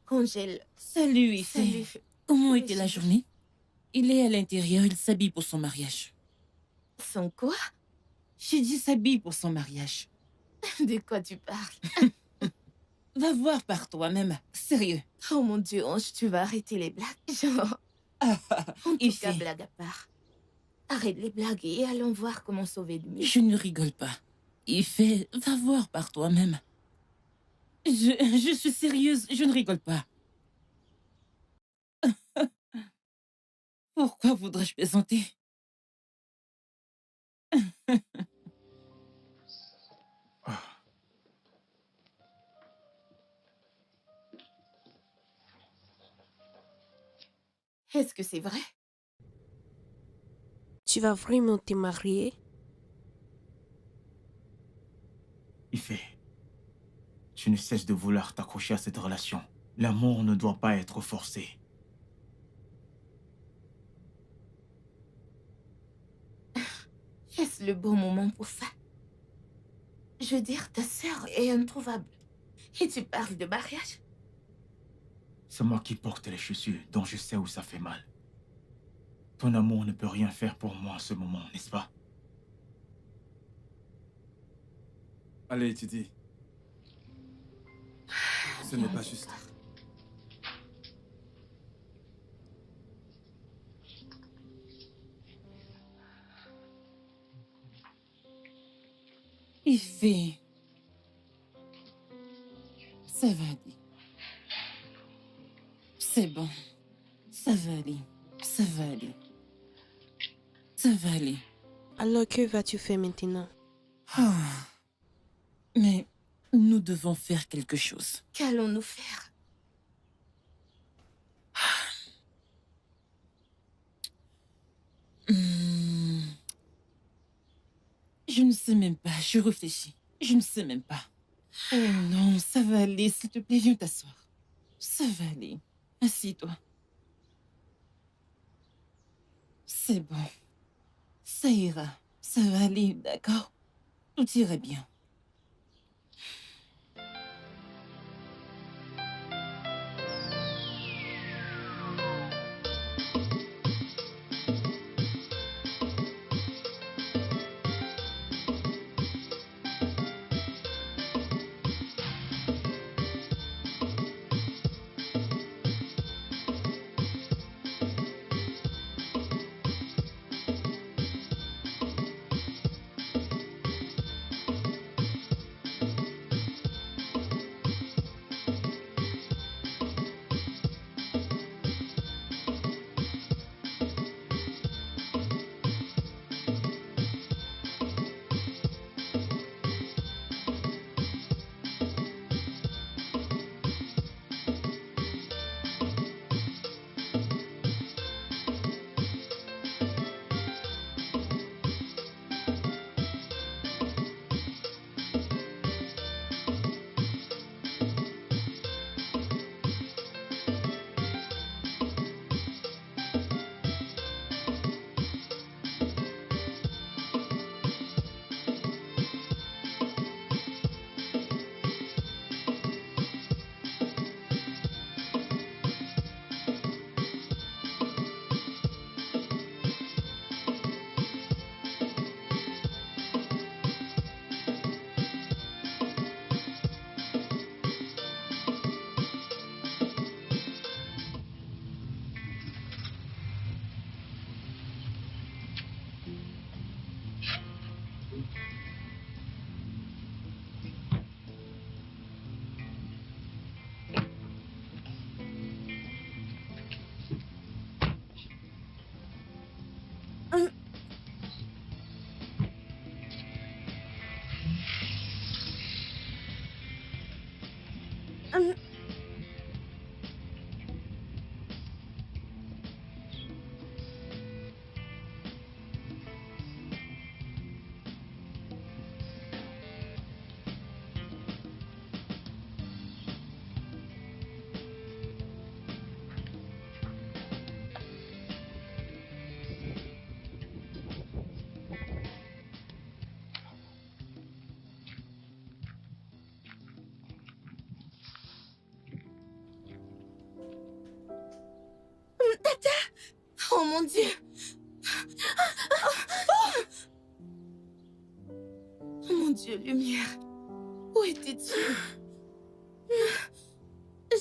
S4: Congèle.
S7: Salut, Ife.
S4: Salut.
S7: Comment était la journée? Il est à l'intérieur, il s'habille pour son mariage.
S4: Son quoi?
S7: J'ai dit s'habille pour son mariage.
S4: De quoi tu parles?
S7: Va voir par toi-même. Sérieux.
S4: Oh mon Dieu, Ange, tu vas arrêter les blagues. Genre, en tout
S7: Ife.
S4: cas, blague à part. Arrête les blagues et allons voir comment sauver le mieux.
S7: Je ne rigole pas. Ife, va voir par toi-même. Je suis sérieuse, je ne rigole pas. Pourquoi voudrais-je plaisanter?
S4: Est-ce que c'est vrai?
S6: Tu vas vraiment te marier?
S3: Ife, tu ne cesses de vouloir t'accrocher à cette relation. L'amour ne doit pas être forcé.
S4: Est-ce le bon moment pour ça? Je veux dire, ta sœur est introuvable. Et tu parles de mariage?
S3: C'est moi qui porte les chaussures, dont je sais où ça fait mal. Ton amour ne peut rien faire pour moi en ce moment, n'est-ce pas?
S5: Allez, tu dis. Ce n'est pas juste.
S7: Ife. Ça va, dit. C'est bon. Ça va aller. Ça va aller. Ça va aller.
S6: Alors que vas-tu faire maintenant?
S7: Ah. Mais nous devons faire quelque chose.
S4: Qu'allons-nous faire?
S7: Je ne sais même pas. Je réfléchis. Je ne sais même pas. Oh non, ça va aller. S'il te plaît, viens t'asseoir. Ça va aller. Assis-toi. C'est bon. Ça ira. Ça va aller, d'accord? Tout ira bien.
S4: Oh mon Dieu! Oh mon Dieu, lumière! Où étais-tu?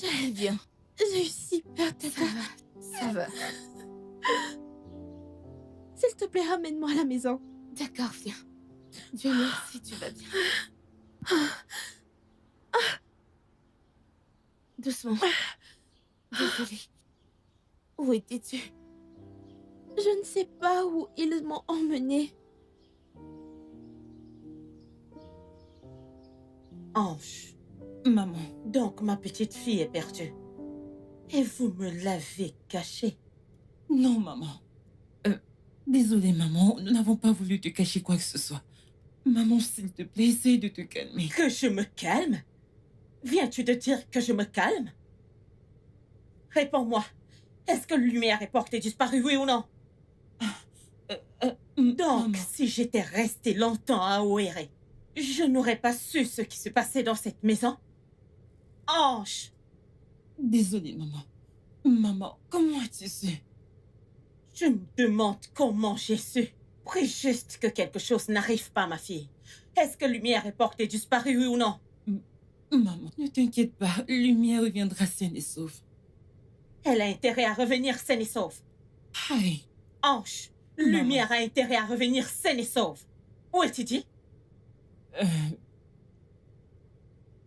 S4: J'allais bien. J'ai eu si peur, Tata.
S2: Ça va.
S4: S'il te plaît, ramène-moi à la maison.
S2: D'accord, viens. Dieu merci, tu vas bien.
S4: Doucement. Désolée. Où étais-tu? Je ne sais pas où ils m'ont emmené.
S8: Ange,
S7: Maman.
S8: donc ma petite fille est perdue. Et vous me l'avez cachée.
S7: Non, maman. Désolée, maman. Nous n'avons pas voulu te cacher quoi que ce soit. Maman, s'il te plaît, essaye de te calmer.
S8: Que je me calme? Viens-tu de dire que je me calme? Réponds-moi. Est-ce que Lumière est portée disparue, oui ou non? Donc,
S7: maman.
S8: si j'étais restée longtemps à Owerri, je n'aurais pas su ce qui se passait dans cette maison? Ange!
S7: Désolée, maman. Maman, comment as-tu su?
S8: Je me demande comment j'ai su. Prie juste que quelque chose n'arrive pas, ma fille. Est-ce que Lumière est portée disparue, oui ou non?
S7: Maman, ne t'inquiète pas. Lumière reviendra saine et sauve.
S8: Elle a intérêt à revenir saine et sauve.
S7: Aïe.
S8: Ange, Lumière a intérêt à revenir saine et sauve. Où est-il dit?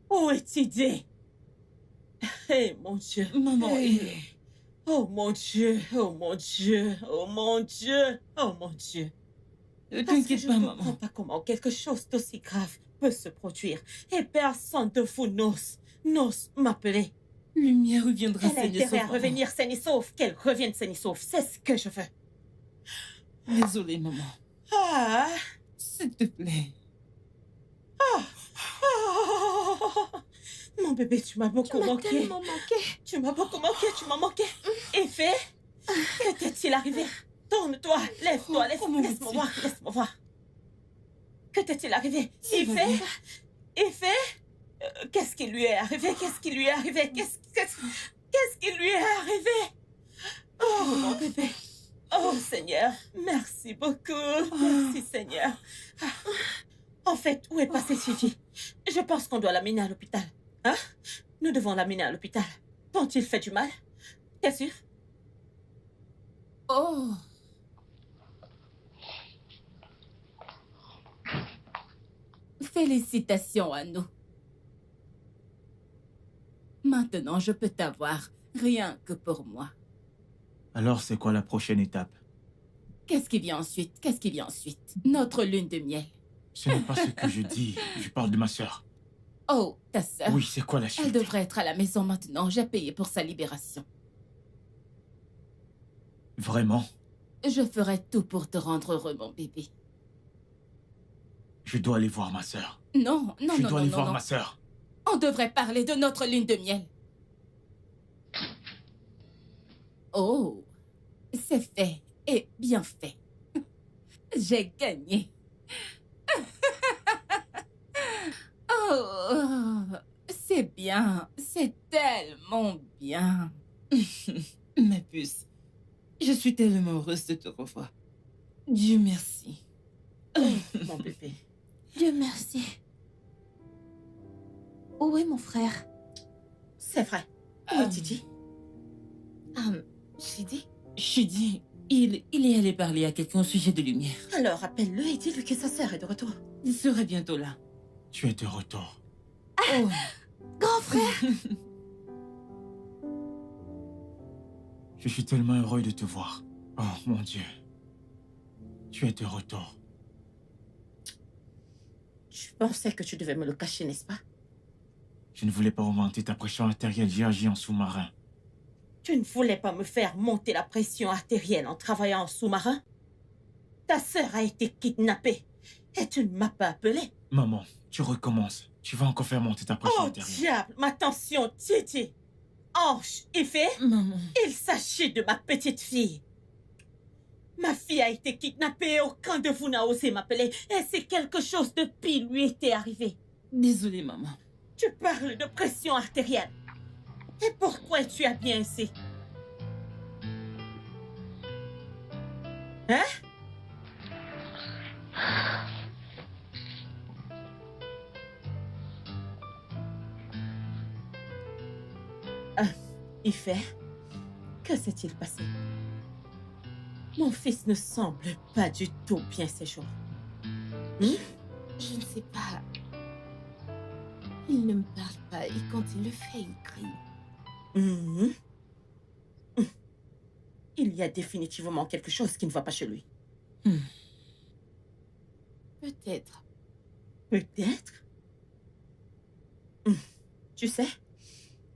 S8: Où est-il dit? Eh, mon Dieu.
S7: Maman,
S8: Oh mon Dieu, oh mon Dieu, oh mon Dieu, oh mon Dieu.
S7: Ne
S8: Parce que
S7: t'inquiète
S8: je
S7: pas,
S8: ne
S7: maman.
S8: comprends pas comment quelque chose d'aussi grave peut se produire. Et personne de vous n'ose m'appeler.
S7: Lumière reviendra
S8: Elle a
S7: saine et
S8: intérêt à
S7: sauve,
S8: revenir saine et sauve. Qu'elle revienne saine et sauve. C'est ce que je veux.
S7: maman. Désolée, maman.
S8: Ah,
S7: S'il te plaît.
S8: oh, mon bébé, tu m'as beaucoup
S4: Tu m'as
S8: manqué.
S4: tellement manqué.
S8: Tu m'as beaucoup manqué, tu m'as manqué. Effet, que t'est-il arrivé? Tourne-toi, lève-toi,
S7: Comment
S8: laisse-moi
S7: vas-tu?
S8: voir, laisse-moi voir. Que t'est-il arrivé?
S7: Ça va
S8: Effet,
S7: bien.
S8: Effet, qu'est-ce qui lui est arrivé? Qu'est-ce qui lui est arrivé? Qu'est-ce qui lui est arrivé? Oh, mon bébé. Oh, Seigneur, merci beaucoup. Merci, Seigneur. Ah. En fait, où est passé Gigi? Je pense qu'on doit l'amener à l'hôpital. Hein? Nous devons l'amener à l'hôpital. T'ont-ils fait du mal? T'es sûr?
S2: Oh. Félicitations à nous. Maintenant, je peux t'avoir, rien que pour moi.
S3: Alors, c'est quoi la prochaine étape?
S2: Qu'est-ce qui vient ensuite? Qu'est-ce qui vient ensuite? Notre lune de miel.
S3: Ce n'est pas ce que je dis. Je parle de ma sœur.
S2: Oh, ta sœur.
S3: Oui, c'est quoi la suite?
S2: Elle devrait être à la maison maintenant. J'ai payé pour sa libération.
S3: Vraiment?
S2: Je ferai tout pour te rendre heureux, mon bébé.
S3: Je dois aller voir ma sœur.
S2: Non, non,
S3: Je
S2: non,
S3: dois
S2: non,
S3: aller
S2: non,
S3: voir
S2: non.
S3: ma sœur.
S2: On devrait parler de notre lune de miel. Oh, c'est fait et bien fait. J'ai gagné. Oh, c'est bien, c'est tellement bien.
S7: Ma puce, je suis tellement heureuse de te revoir. Dieu merci.
S8: Mon bébé.
S4: Dieu merci. Où est mon frère?
S8: C'est vrai. Où est Titi?
S7: Chidi? Chidi, il est allé parler à quelqu'un au sujet de lumière.
S8: Alors, appelle-le et dis-lui que sa sœur est de retour.
S7: Il sera bientôt là.
S3: Tu es de retour.
S7: Oh,
S4: Grand frère!
S3: Je suis tellement heureux de te voir. Oh, mon Dieu. Tu es de retour.
S8: Tu pensais que tu devais me le cacher, n'est-ce pas?
S3: Je ne voulais pas augmenter ta pression artérielle. J'ai agi en sous-marin.
S8: Tu ne voulais pas me faire monter la pression artérielle en travaillant en sous-marin? Ta sœur a été kidnappée et tu ne m'as pas appelé.
S3: Maman, tu recommences. Tu vas encore faire monter ta pression
S8: Oh
S3: artérielle.
S8: diable, ma tension, Titi. Ange, Effet,
S7: maman.
S8: il s'agit de ma petite fille. Ma fille a été kidnappée, aucun de vous n'a osé m'appeler et c'est quelque chose de pire lui était arrivé.
S7: Désolée, maman.
S8: Tu parles de pression artérielle. Et pourquoi es-tu habillée ainsi? Hein? Effet, que s'est-il passé? Mon fils ne semble pas du tout bien ces jours.
S4: Je ne sais pas. Il ne me parle pas et quand il le fait, il crie.
S8: Mhm. Il y a définitivement quelque chose qui ne va pas chez lui.
S4: Peut-être.
S8: Peut-être. Tu sais,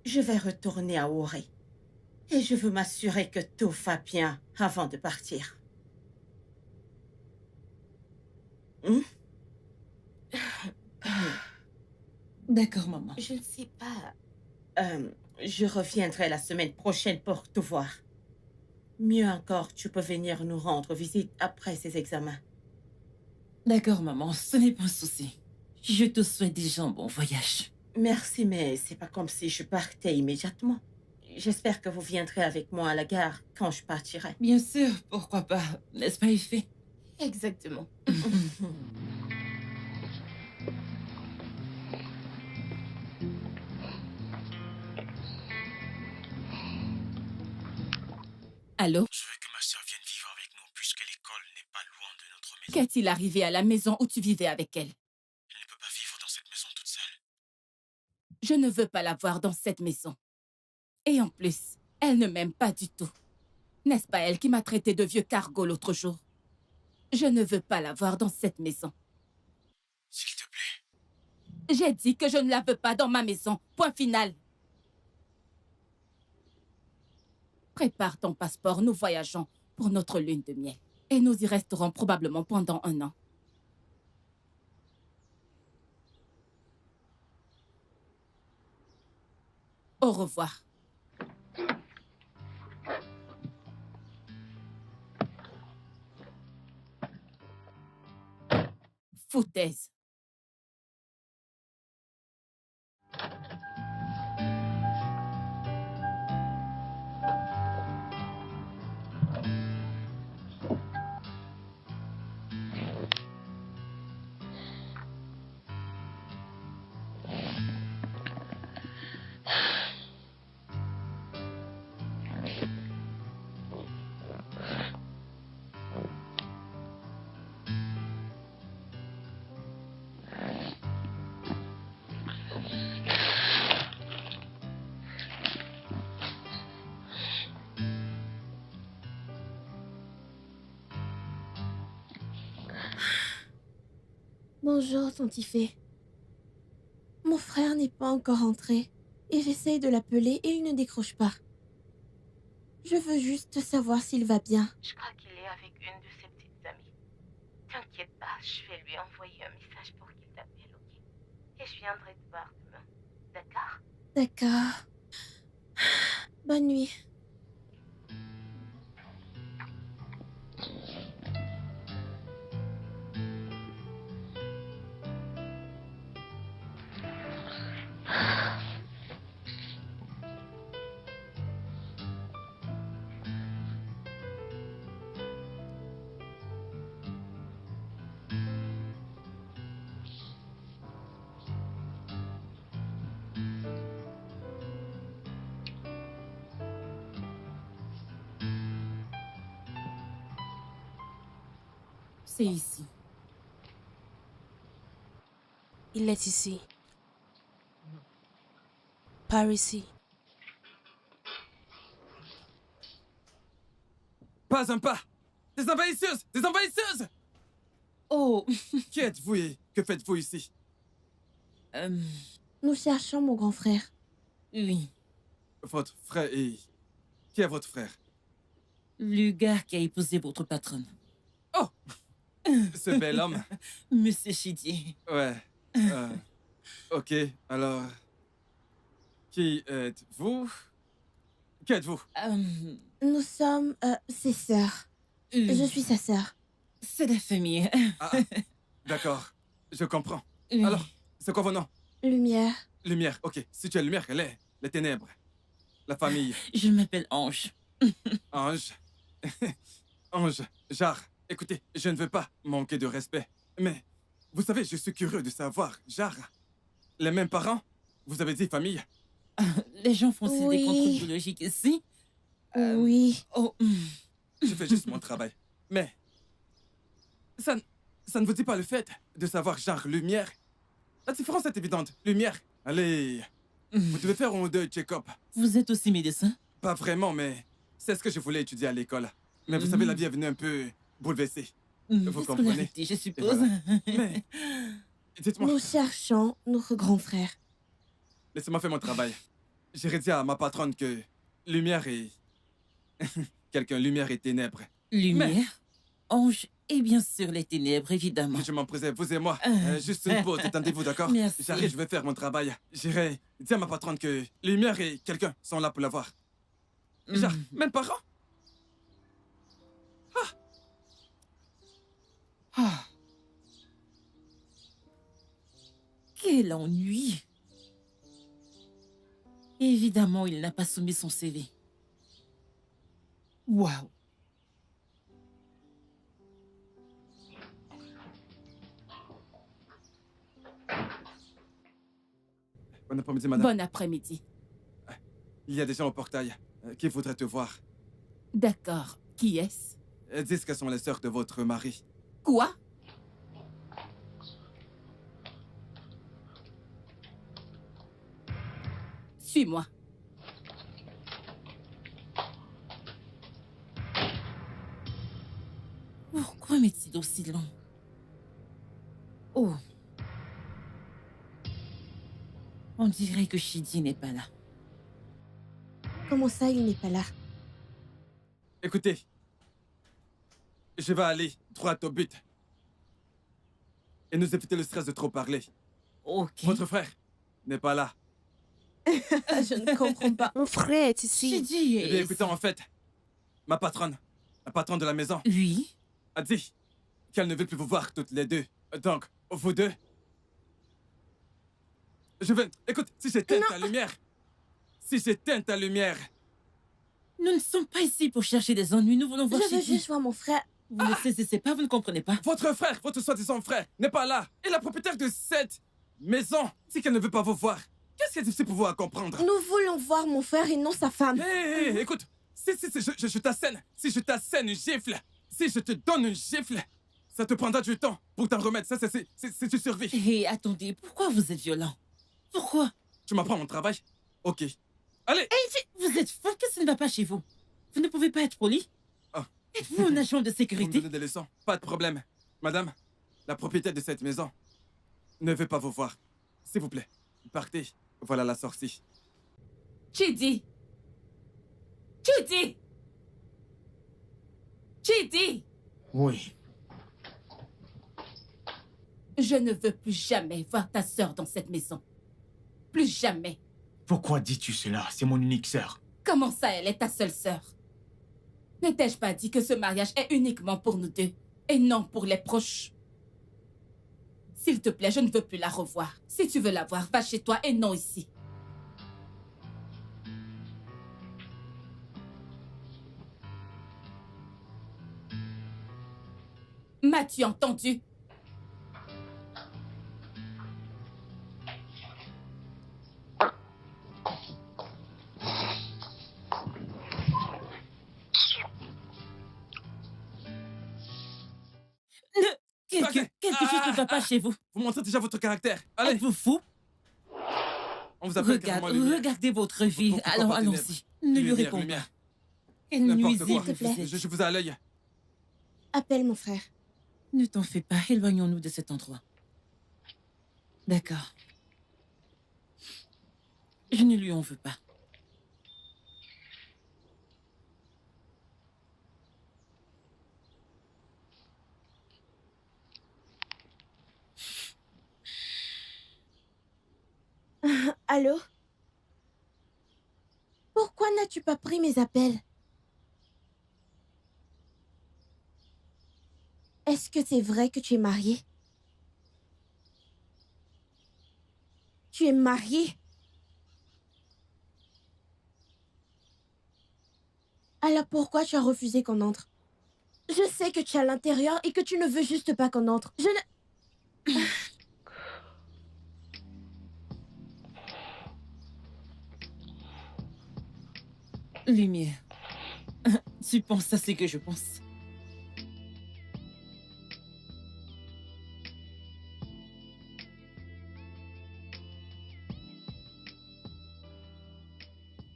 S8: je vais retourner à Ouray. Et je veux m'assurer que tout va bien avant de partir.
S7: D'accord, maman.
S4: Je ne sais pas.
S8: Je reviendrai la semaine prochaine pour te voir. Mieux encore, tu peux venir nous rendre visite après ces examens.
S7: D'accord, maman, ce n'est pas un souci. Je te souhaite déjà un bon voyage.
S8: Merci, mais c'est pas comme si je partais immédiatement. J'espère que vous viendrez avec moi à la gare quand je partirai.
S7: Bien sûr, pourquoi pas, n'est-ce pas, Effet?
S4: Exactement.
S2: Allô?
S3: Je veux que ma sœur vienne vivre avec nous puisque l'école n'est pas loin de notre maison.
S2: Qu'est-il arrivé à la maison où tu vivais avec elle?
S3: Elle ne peut pas vivre dans cette maison toute seule.
S2: Je ne veux pas la voir dans cette maison. Et en plus, Elle ne m'aime pas du tout. N'est-ce pas elle qui m'a traité de vieux cargo l'autre jour? Je ne veux pas la voir dans cette maison.
S1: S'il te plaît.
S2: J'ai dit que je ne la veux pas dans ma maison. Point final. Prépare ton passeport, nous voyageons pour notre lune de miel. Et nous y resterons probablement pendant 1 an. Au revoir. Foutaise.
S4: Bonjour, Tontifé. Mon frère n'est pas encore entré et j'essaye de l'appeler et il ne décroche pas. Je veux juste savoir s'il va bien.
S9: Je crois qu'il est avec une de ses petites amies. T'inquiète pas, je vais lui envoyer un message pour qu'il t'appelle, ok? Et je viendrai te voir demain. D'accord?
S4: D'accord. Bonne nuit.
S2: C'est ici.
S6: Il est ici. Par ici.
S5: Pas un pas! Des envahisseuses! Des envahisseuses!
S7: Oh,
S5: Qui êtes-vous et que faites-vous ici?
S4: Nous cherchons mon grand frère.
S7: oui.
S5: Votre frère et... Qui est votre frère?
S7: Le gars qui a épousé votre patronne.
S5: Oh! Ce bel homme.
S7: Monsieur Chidier.
S5: Ouais. Ok, alors... Qui êtes-vous? Qui êtes-vous?
S4: Nous sommes ses sœurs. Je suis sa sœur.
S7: C'est la famille.
S5: Ah, d'accord. Je comprends.
S7: Oui.
S5: Alors, c'est quoi vos noms?
S4: Lumière.
S5: Lumière, ok. Si tu es lumière, elle est les ténèbres. La famille.
S7: Je m'appelle Ange.
S5: Ange. Ange. Jarre. Écoutez, je ne veux pas manquer de respect. Mais, vous savez, je suis curieux de savoir. Jarre. Les mêmes parents? Vous avez dit famille?
S7: Les gens font-ils des
S4: Oui.
S7: contrôles biologiques ici?
S4: Oui.
S7: Oh,
S5: Je fais juste mon travail. Mais, ça ne vous dit pas le fait de savoir genre lumière? La différence est évidente. Lumière. Allez, vous devez faire un ou deux check-up.
S7: vous êtes aussi médecin?
S5: Pas vraiment, mais c'est ce que je voulais étudier à l'école. Mais vous savez, la vie est venue un peu bouleversée. Vous comprenez?
S7: Scolarité, je
S5: Et
S7: suppose.
S5: voilà. Mais, dites-moi,
S4: Nous cherchons notre grand frère.
S5: laissez-moi faire mon travail. J'irai dire à ma patronne que lumière est... Quelqu'un, lumière et ténèbres.
S7: Lumière, Ange et bien sûr les ténèbres, évidemment.
S5: Que je m'en préserve, vous et moi. Juste une pause, détendez-vous, d'accord?
S7: Merci.
S5: J'arrive, je vais faire mon travail. J'irai dire à ma patronne que lumière et quelqu'un sont là pour la voir. Genre, même parents?
S7: Ah. Quel ennui! Évidemment, il n'a pas soumis son CV. Waouh!
S5: Bon après-midi, madame.
S2: Bon après-midi.
S5: Il y a des gens au portail qui voudraient te voir.
S2: D'accord. Qui est-ce?
S5: Elles disent qu'elles sont les sœurs de votre mari.
S2: Quoi? Suis-moi.
S7: études aussi longs. Oh. On dirait que Shidi n'est pas là.
S4: Comment ça, il n'est pas là?
S5: Écoutez, je vais aller droit au but. Et nous éviter le stress de trop parler.
S7: Ok.
S5: Votre frère n'est pas là.
S4: Je ne comprends pas.
S6: Mon frère est ici.
S7: Shidi
S5: Eh bien,
S7: est...
S5: écoutez, en fait, la patronne de la maison,
S7: Oui.
S5: a dit qu'elle ne veut plus vous voir toutes les deux. Donc, vous deux... Je vais... Écoute, si j'éteins ta lumière...
S7: Nous ne sommes pas ici pour chercher des ennuis. Nous voulons voir
S4: Je veux
S7: Shidi.
S4: juste voir mon frère.
S7: Vous ne saisissez pas, vous ne comprenez pas.
S5: Votre frère, votre soi-disant frère, n'est pas là. Et la propriétaire de cette maison, c'est qu'elle ne veut pas vous voir. Qu'est-ce qui est difficile pour vous à comprendre?
S4: Nous voulons voir mon frère et non sa femme.
S5: Hé, écoute, si je t'assène, si je t'assène une gifle, si je te donne une gifle, ça te prendra du temps pour t'en remettre. Ça, c'est du survie.
S7: Hé, attendez, pourquoi vous êtes violent? Pourquoi?
S5: Tu m'apprends mon travail? Ok. Allez!
S7: Vous êtes fou, qu'est-ce qui ne va pas chez vous? Vous ne pouvez pas être poli?
S5: Ah.
S7: Êtes-vous un agent de
S5: Vous me
S7: sécurité?
S5: donnez des leçons? Pas de problème. Madame, la propriétaire de cette maison ne veut pas vous voir. S'il vous plaît, partez. Voilà la sortie.
S2: Chidi! Chidi! Chidi!
S3: Oui.
S2: Je ne veux plus jamais voir ta sœur dans cette maison. Plus jamais.
S3: Pourquoi dis-tu cela? C'est mon unique sœur.
S2: Comment ça, elle est ta seule sœur? Ne t'ai-je pas dit que ce mariage est uniquement pour nous deux et non pour les proches? S'il te plaît, je ne veux plus la revoir. Si tu veux la voir, va chez toi et non ici. M'as-tu entendu?
S7: Quelque chose ne va pas chez vous.
S5: Vous montrez déjà votre caractère. Allez,
S7: Êtes-vous fou?
S5: on vous appelle carrément
S7: Regardez votre vie.
S5: Pourquoi
S7: Alors
S5: pas des
S7: allons-y. Ne lui
S5: lumière,
S7: réponds
S5: lumière.
S7: pas. Quelle
S5: N'importe
S7: nuisible
S5: quoi.
S4: S'il te plaît.
S7: vous êtes.
S5: Je vous ai à l'œil.
S4: Appelle mon frère.
S7: Ne t'en fais pas, éloignons-nous de cet endroit. D'accord. Je ne lui en veux pas.
S4: Allô? Pourquoi n'as-tu pas pris mes appels? Est-ce que c'est vrai que tu es marié? Tu es marié? Alors pourquoi tu as refusé qu'on entre? Je sais que tu es à l'intérieur et que tu ne veux juste pas qu'on entre. Je ne...
S7: Lumière. Tu penses à ce que je pense.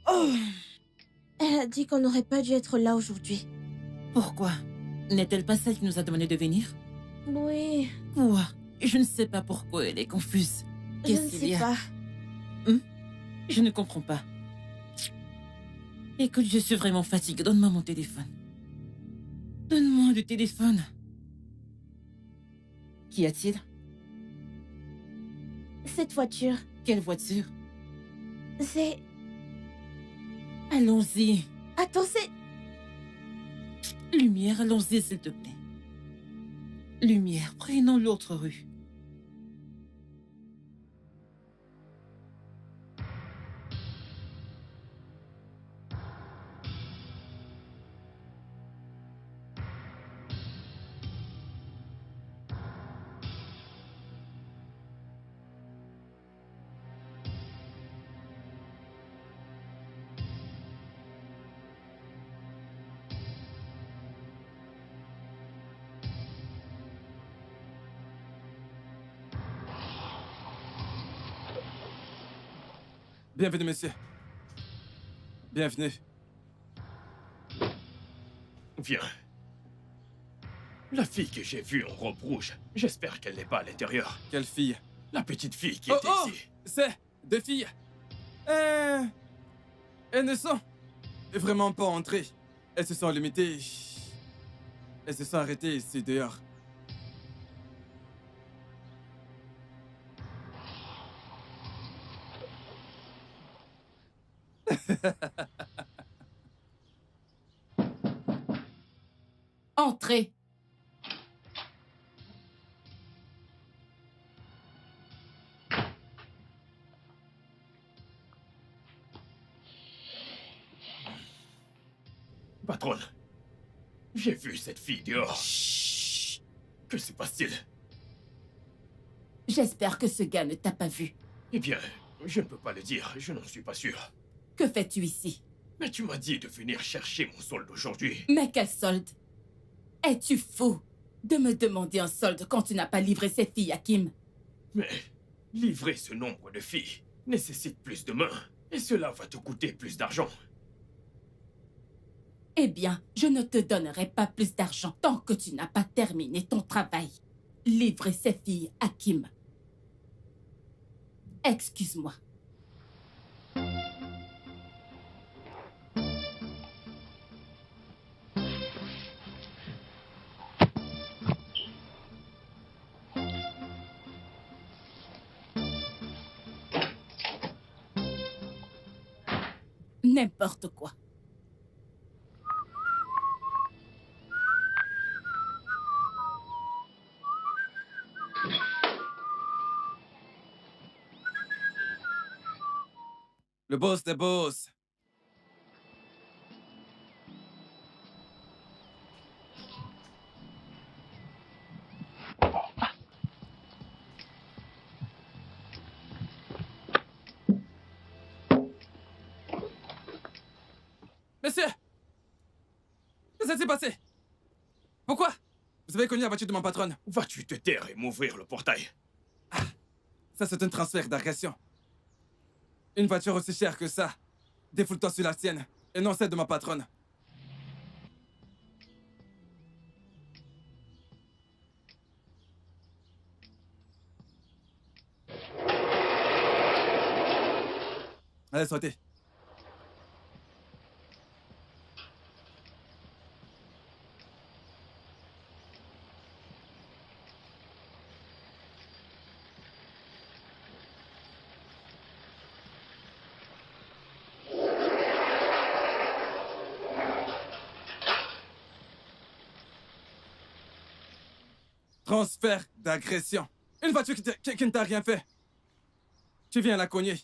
S7: Oh!
S4: Elle a dit qu'on n'aurait pas dû être là aujourd'hui.
S7: Pourquoi? N'est-elle pas celle qui nous a demandé de venir?
S4: Oui,
S7: Quoi? Je ne sais pas pourquoi elle est confuse.
S4: je ne
S7: Qu'est-ce qu'il
S4: sais
S7: y a?
S4: pas.
S7: Je ne comprends pas. Écoute, je suis vraiment fatiguée. Donne-moi mon téléphone. Donne-moi le téléphone. Qu'y a-t-il?
S4: Cette voiture,
S7: Quelle voiture?
S4: c'est...
S7: Allons-y.
S4: Attends, c'est...
S7: Lumière, allons-y, s'il te plaît. Lumière, prenons l'autre rue.
S5: Bienvenue, monsieur. Bienvenue.
S1: Viens. La fille que j'ai vue en robe rouge, j'espère qu'elle n'est pas à l'intérieur.
S5: Quelle fille?
S1: La petite fille qui
S5: Oh,
S1: était
S5: oh!
S1: ici.
S5: C'est deux filles. Elles ne sont vraiment pas entrées. Elles se sont limitées. Elles se sont arrêtées ici dehors.
S2: Entrez.
S1: Patronne, j'ai vu cette fille dehors. Chut. Que se passe-t-il?
S2: J'espère que ce gars ne t'a pas vu.
S1: Eh bien, je ne peux pas le dire, je n'en suis pas sûr.
S2: Que fais-tu ici?
S1: Mais tu m'as dit de venir chercher mon solde aujourd'hui.
S2: Mais quel solde? Es-tu fou de me demander un solde quand tu n'as pas livré ces filles à Kim?
S1: Mais livrer ce nombre de filles nécessite plus de mains. Et cela va te coûter plus d'argent.
S2: Eh bien, je ne te donnerai pas plus d'argent tant que tu n'as pas terminé ton travail. Livrer ces filles à Kim. Excuse-moi. N'importe quoi.
S5: Le boss des boss. Monsieur! Qu'est-ce qui s'est passé? Pourquoi? Vous avez cogné la voiture de mon patronne.
S1: Vas-tu te taire et m'ouvrir le portail?
S5: Ça, c'est un transfert d'agression. Une voiture aussi chère que ça. Défoule-toi sur la sienne, et non celle de ma patronne. Allez, sortez. Transfert d'agression. Une voiture qui ne t'a rien fait. Tu viens la cogner.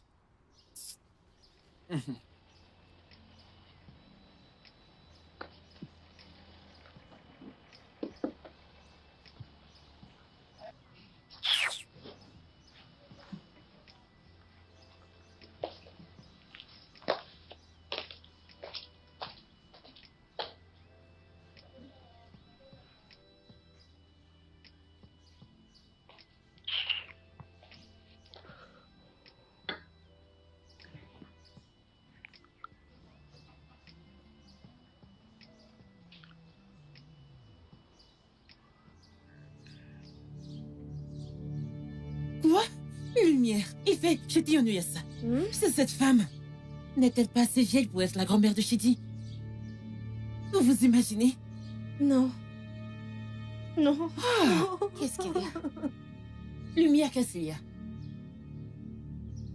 S8: Quoi? Lumière. Yves, je dis ennuyé à ça. C'est cette femme. N'est-elle pas assez vieille pour être la grand-mère de Shidi? Vous vous imaginez?
S4: Non. Non.
S8: Qu'est-ce qu'il y a? Lumière, qu'est-ce qu'il y a?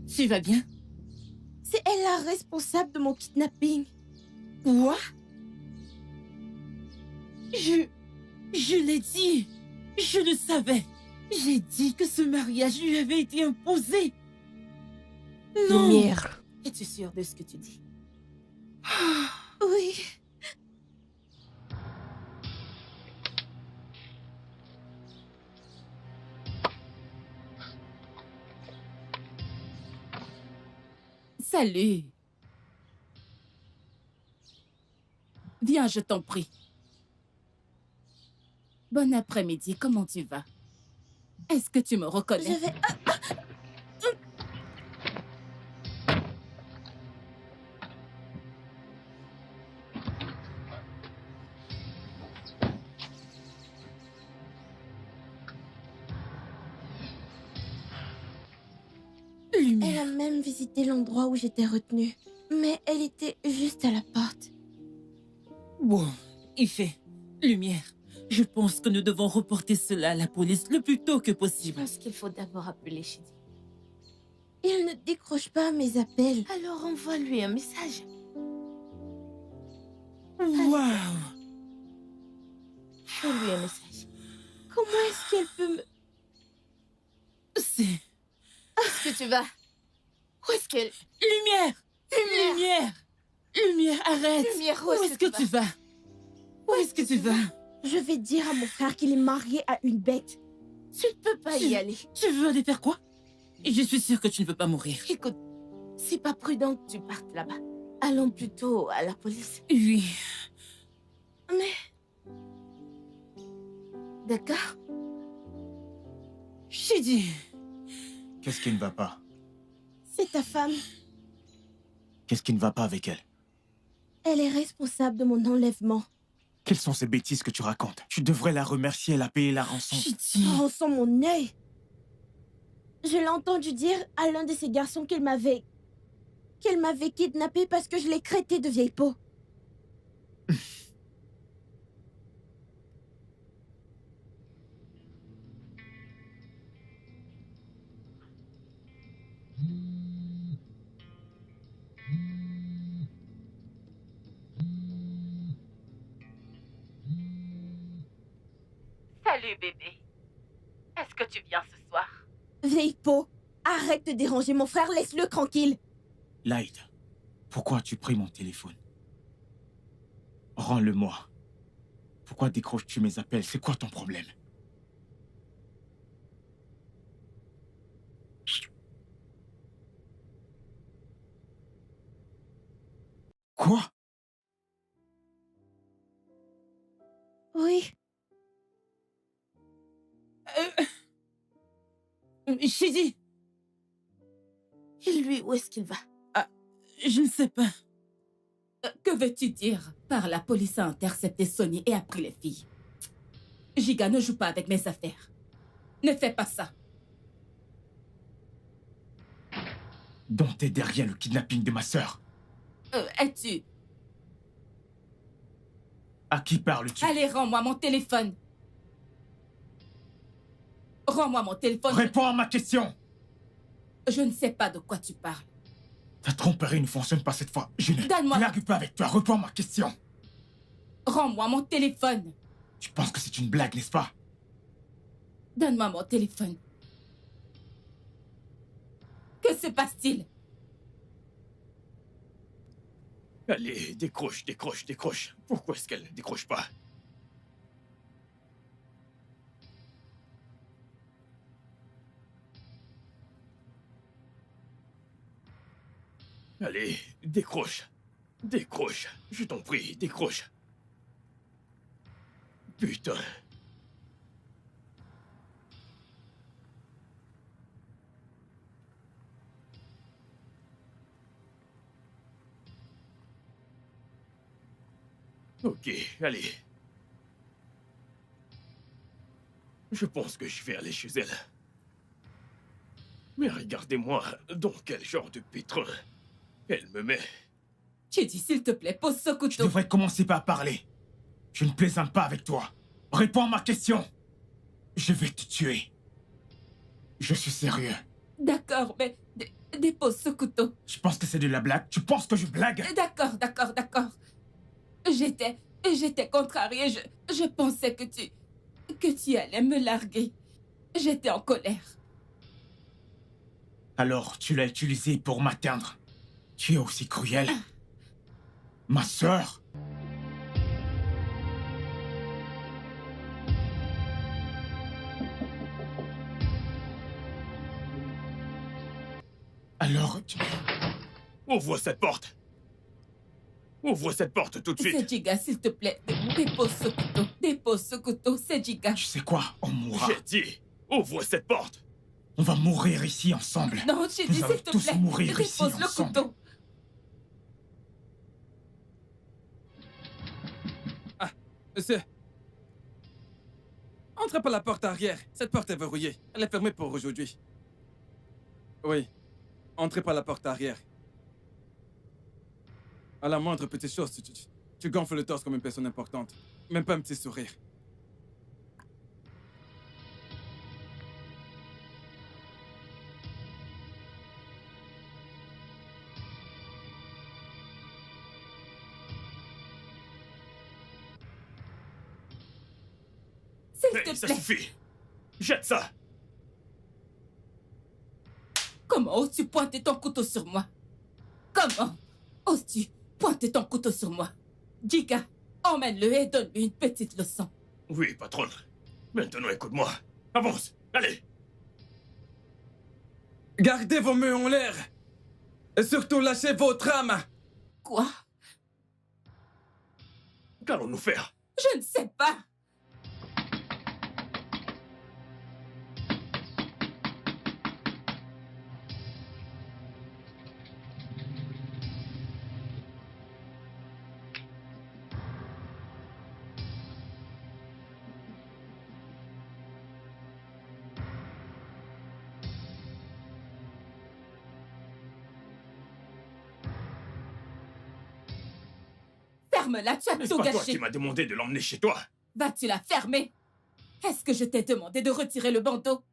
S8: Tu vas bien?
S4: C'est elle la responsable de mon kidnapping.
S8: Quoi? Je l'ai dit. Je le savais. J'ai dit que ce mariage lui avait été imposé. Non.
S6: Lumière.
S8: Es-tu sûre de ce que tu dis?
S4: Oui.
S2: Salut. Viens, je t'en prie. Bon après-midi, comment tu vas? Est-ce que tu me reconnais?
S4: Je vais... même visité l'endroit où j'étais retenue. Mais elle était juste à la porte.
S7: Bon, Ife, lumière. Je pense que nous devons reporter cela à la police le plus tôt que
S2: Je
S7: possible.
S2: pense qu'il faut d'abord appeler Shidi.
S4: Il ne décroche pas mes appels.
S2: Alors envoie-lui un message.
S7: Waouh!
S2: Fais-lui un message.
S4: Comment est-ce qu'elle peut me...
S7: C'est...
S2: Où est-ce que tu vas? Où est-ce qu'elle...
S7: Lumière! Lumière! Lumière, arrête!
S2: Lumière,
S7: Où est-ce que tu vas? Où est-ce que tu vas?
S4: Je vais dire à mon frère qu'il est marié à une bête.
S2: Tu ne peux pas y aller.
S7: Tu veux aller faire quoi? Je suis sûre que tu ne veux pas mourir.
S2: Écoute, c'est pas prudent que tu partes là-bas. Allons plutôt à la police.
S7: Oui.
S2: Mais... D'accord?
S7: Shidi.
S3: Qu'est-ce qui ne va pas?
S4: C'est ta femme.
S3: Qu'est-ce qui ne va pas avec elle?
S4: Elle est responsable de mon enlèvement.
S3: Quelles sont ces bêtises que tu racontes? Tu devrais la remercier, elle a payé la rançon.
S7: Shidi.
S4: Rançon mon œil. Je l'ai entendu dire à l'un de ces garçons qu'elle m'avait kidnappée parce que je l'ai traité de vieille peau.
S9: Salut bébé. Est-ce que tu viens ce soir?
S4: Vieille peau, arrête de déranger mon frère, laisse-le tranquille.
S3: Light, pourquoi as-tu pris mon téléphone? Rends-le-moi. Pourquoi décroches-tu mes appels? C'est quoi ton problème? Quoi?
S4: Oui,
S7: Shidi.
S2: Et lui, où est-ce qu'il va?
S7: Je ne sais pas.
S2: Que veux-tu dire par la police a intercepté Sonny et a pris les filles? Giga, ne joue pas avec mes affaires. Ne fais pas ça.
S3: Donc t'es derrière le kidnapping de ma sœur.
S2: Es-tu...
S3: À qui parles-tu?
S2: Allez, rends-moi mon téléphone. Rends-moi mon téléphone.
S3: Réponds à ma question!
S2: Je ne sais pas de quoi tu parles.
S3: Ta tromperie ne fonctionne pas cette fois. Je ne
S2: Donne-moi...
S3: blague pas avec toi. Réponds à ma question.
S2: Rends-moi mon téléphone.
S3: Tu penses que c'est une blague, n'est-ce pas?
S2: Donne-moi mon téléphone. Que se passe-t-il?
S1: Allez, décroche, décroche, décroche. Pourquoi est-ce qu'elle ne décroche pas? Allez, décroche. Décroche. Je t'en prie, décroche. Putain. Ok, allez. Je pense que je vais aller chez elle. Mais regardez-moi, dans quel genre de pétrin elle me met.
S2: Tu dis, s'il te plaît, pose ce
S3: Tu
S2: couteau.
S3: devrais commencer par parler. Je ne plaisante pas avec toi. Réponds à ma question. Je vais te tuer. Je suis sérieux.
S2: D'accord, mais dépose ce couteau.
S3: Tu penses que c'est de la blague? Tu penses que je blague?
S2: D'accord, d'accord, d'accord. J'étais contrariée. Je pensais que tu allais me larguer. J'étais en colère.
S3: Alors, tu l'as utilisé pour m'atteindre. Tu es aussi cruel. Ma sœur. Alors, tu...
S1: Ouvre cette porte. Ouvre cette porte tout de suite.
S2: C'est Giga, s'il te plaît. Dépose ce couteau. Dépose ce couteau, c'est Giga.
S3: Tu sais quoi? On mourra.
S1: J'ai dit, ouvre cette porte.
S3: On va mourir ici ensemble.
S2: Non, j'ai
S3: Nous
S2: dit,
S3: allons
S2: s'il te
S3: tous
S2: plaît.
S3: mourir ici
S2: Dépose le
S3: ensemble.
S2: couteau.
S5: Ah, monsieur. Entrez par la porte arrière. Cette porte est verrouillée. Elle est fermée pour aujourd'hui. Oui. Entrez par la porte arrière. À la moindre petite chose, tu gonfles le torse comme une personne importante. Même pas un petit sourire.
S2: S'il
S1: Hey,
S2: te
S1: ça
S2: plaît.
S1: suffit. Jette ça.
S2: Comment oses-tu pointer ton couteau sur moi? Comment oses-tu pointer ton couteau sur moi? Jika, emmène-le et donne-lui une petite leçon.
S1: Oui, patronne. Maintenant, écoute-moi. Avance. Allez.
S5: Gardez vos mains en l'air. Et surtout, lâchez votre âme.
S2: Quoi?
S1: Qu'allons-nous faire?
S2: Je ne sais pas. Ferme-la, tu as
S1: N'est-ce
S2: tout
S1: pas toi
S2: gâché.
S1: qui m'as demandé de l'emmener chez toi?
S2: Vas-tu la fermer? Est-ce que je t'ai demandé de retirer le bandeau?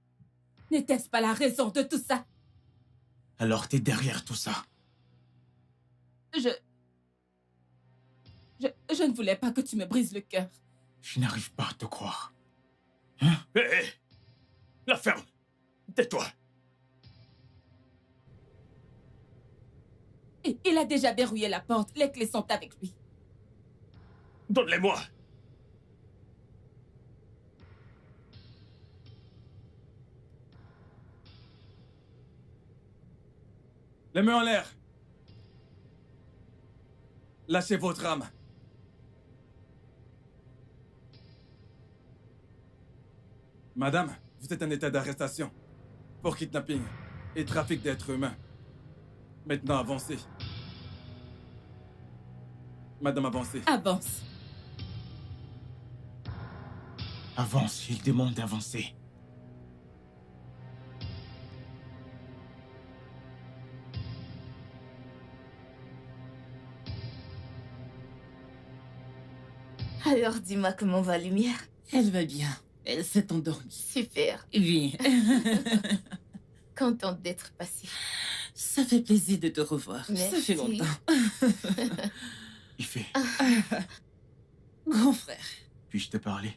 S2: N'était-ce pas la raison de tout ça?
S3: Alors t'es derrière tout ça.
S2: Je ne voulais pas que tu me brises le cœur.
S3: Je n'arrive pas à te croire.
S1: Hé, hé. La ferme. Tais-toi.
S2: Et il a déjà verrouillé la porte. Les clés sont avec lui.
S1: Donne-les-moi.
S5: Les mains en l'air. Lâchez votre âme. Madame, vous êtes en état d'arrestation pour kidnapping et trafic d'êtres humains. Maintenant, avancez. Madame, avancez.
S2: Avance.
S3: Avance, il demande d'avancer.
S10: Alors, dis-moi comment va Lumière?
S7: Elle va bien. Elle s'est endormie.
S10: Super.
S7: Oui.
S10: Contente d'être passée.
S7: Ça fait plaisir de te revoir. Ça
S10: Merci.
S7: fait longtemps.
S3: Il fait.
S7: Grand frère.
S3: Puis-je te parler?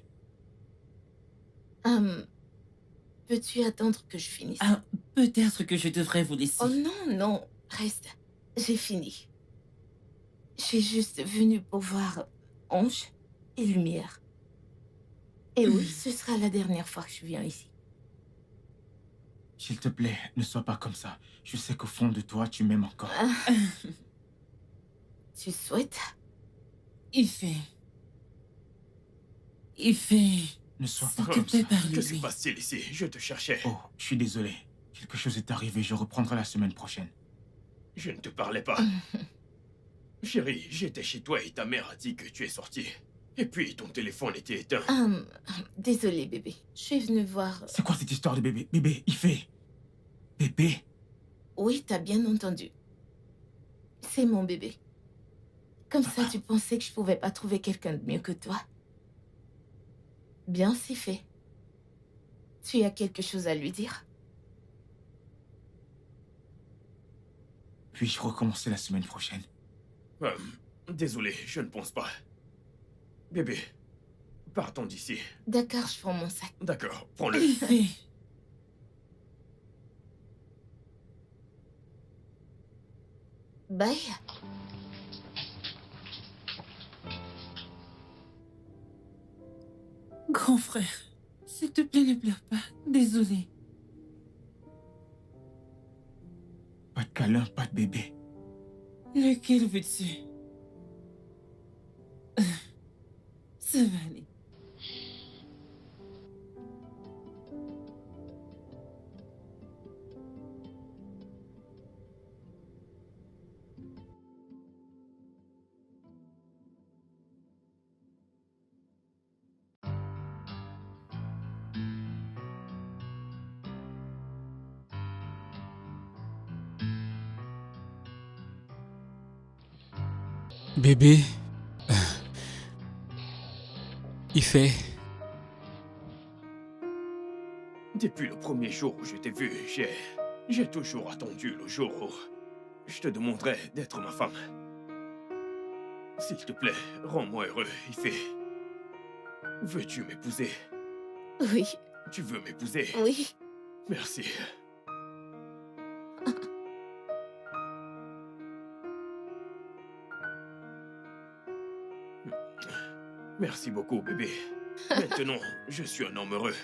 S10: Peux-tu attendre que je finisse?
S7: Ah, peut-être que je devrais vous laisser.
S10: Oh non, non, reste. J'ai fini. Je suis juste venue pour voir Ange et Lumière. Et oui, ce sera la dernière fois que je viens ici.
S3: S'il te plaît, ne sois pas comme ça. Je sais qu'au fond de toi, tu m'aimes encore.
S10: Tu souhaites?
S7: Il fait.
S3: Ne sois
S7: S'il
S3: pas
S7: te
S3: comme
S7: plaît,
S3: ça.
S7: parle
S1: Que se
S7: lui.
S1: passe-t-il ici? Je te cherchais.
S3: Oh, je suis désolé. Quelque chose est arrivé, je reprendrai la semaine prochaine.
S1: Je ne te parlais pas. Chérie, j'étais chez toi et ta mère a dit que tu es sortie. Et puis ton téléphone était éteint.
S10: Désolée, bébé. Je suis venue voir...
S3: C'est quoi cette histoire de bébé? Bébé, il fait. Bébé?
S10: Oui, t'as bien entendu. C'est mon bébé. Comme ça, tu pensais que je pouvais pas trouver quelqu'un de mieux que toi? Bien, c'est fait. Tu as quelque chose à lui dire?
S3: Puis-je recommencer la semaine prochaine?
S1: Désolé, je ne pense pas. Bébé, partons d'ici.
S10: D'accord, je prends mon sac.
S1: D'accord, prends-le.
S7: Il fait.
S10: Bye.
S7: Grand frère, s'il te plaît, ne pleure pas. Désolée.
S3: Pas de câlin, pas de bébé.
S7: Lequel veux-tu? Ça va aller.
S11: Bébé. Ife.
S1: Depuis le premier jour où je t'ai vu, j'ai toujours attendu le jour où je te demanderai d'être ma femme. S'il te plaît, rends-moi heureux, Ife. Veux-tu m'épouser?
S10: Oui.
S1: Tu veux m'épouser?
S10: Oui.
S1: Merci. Merci beaucoup, bébé. Maintenant, je suis un homme heureux.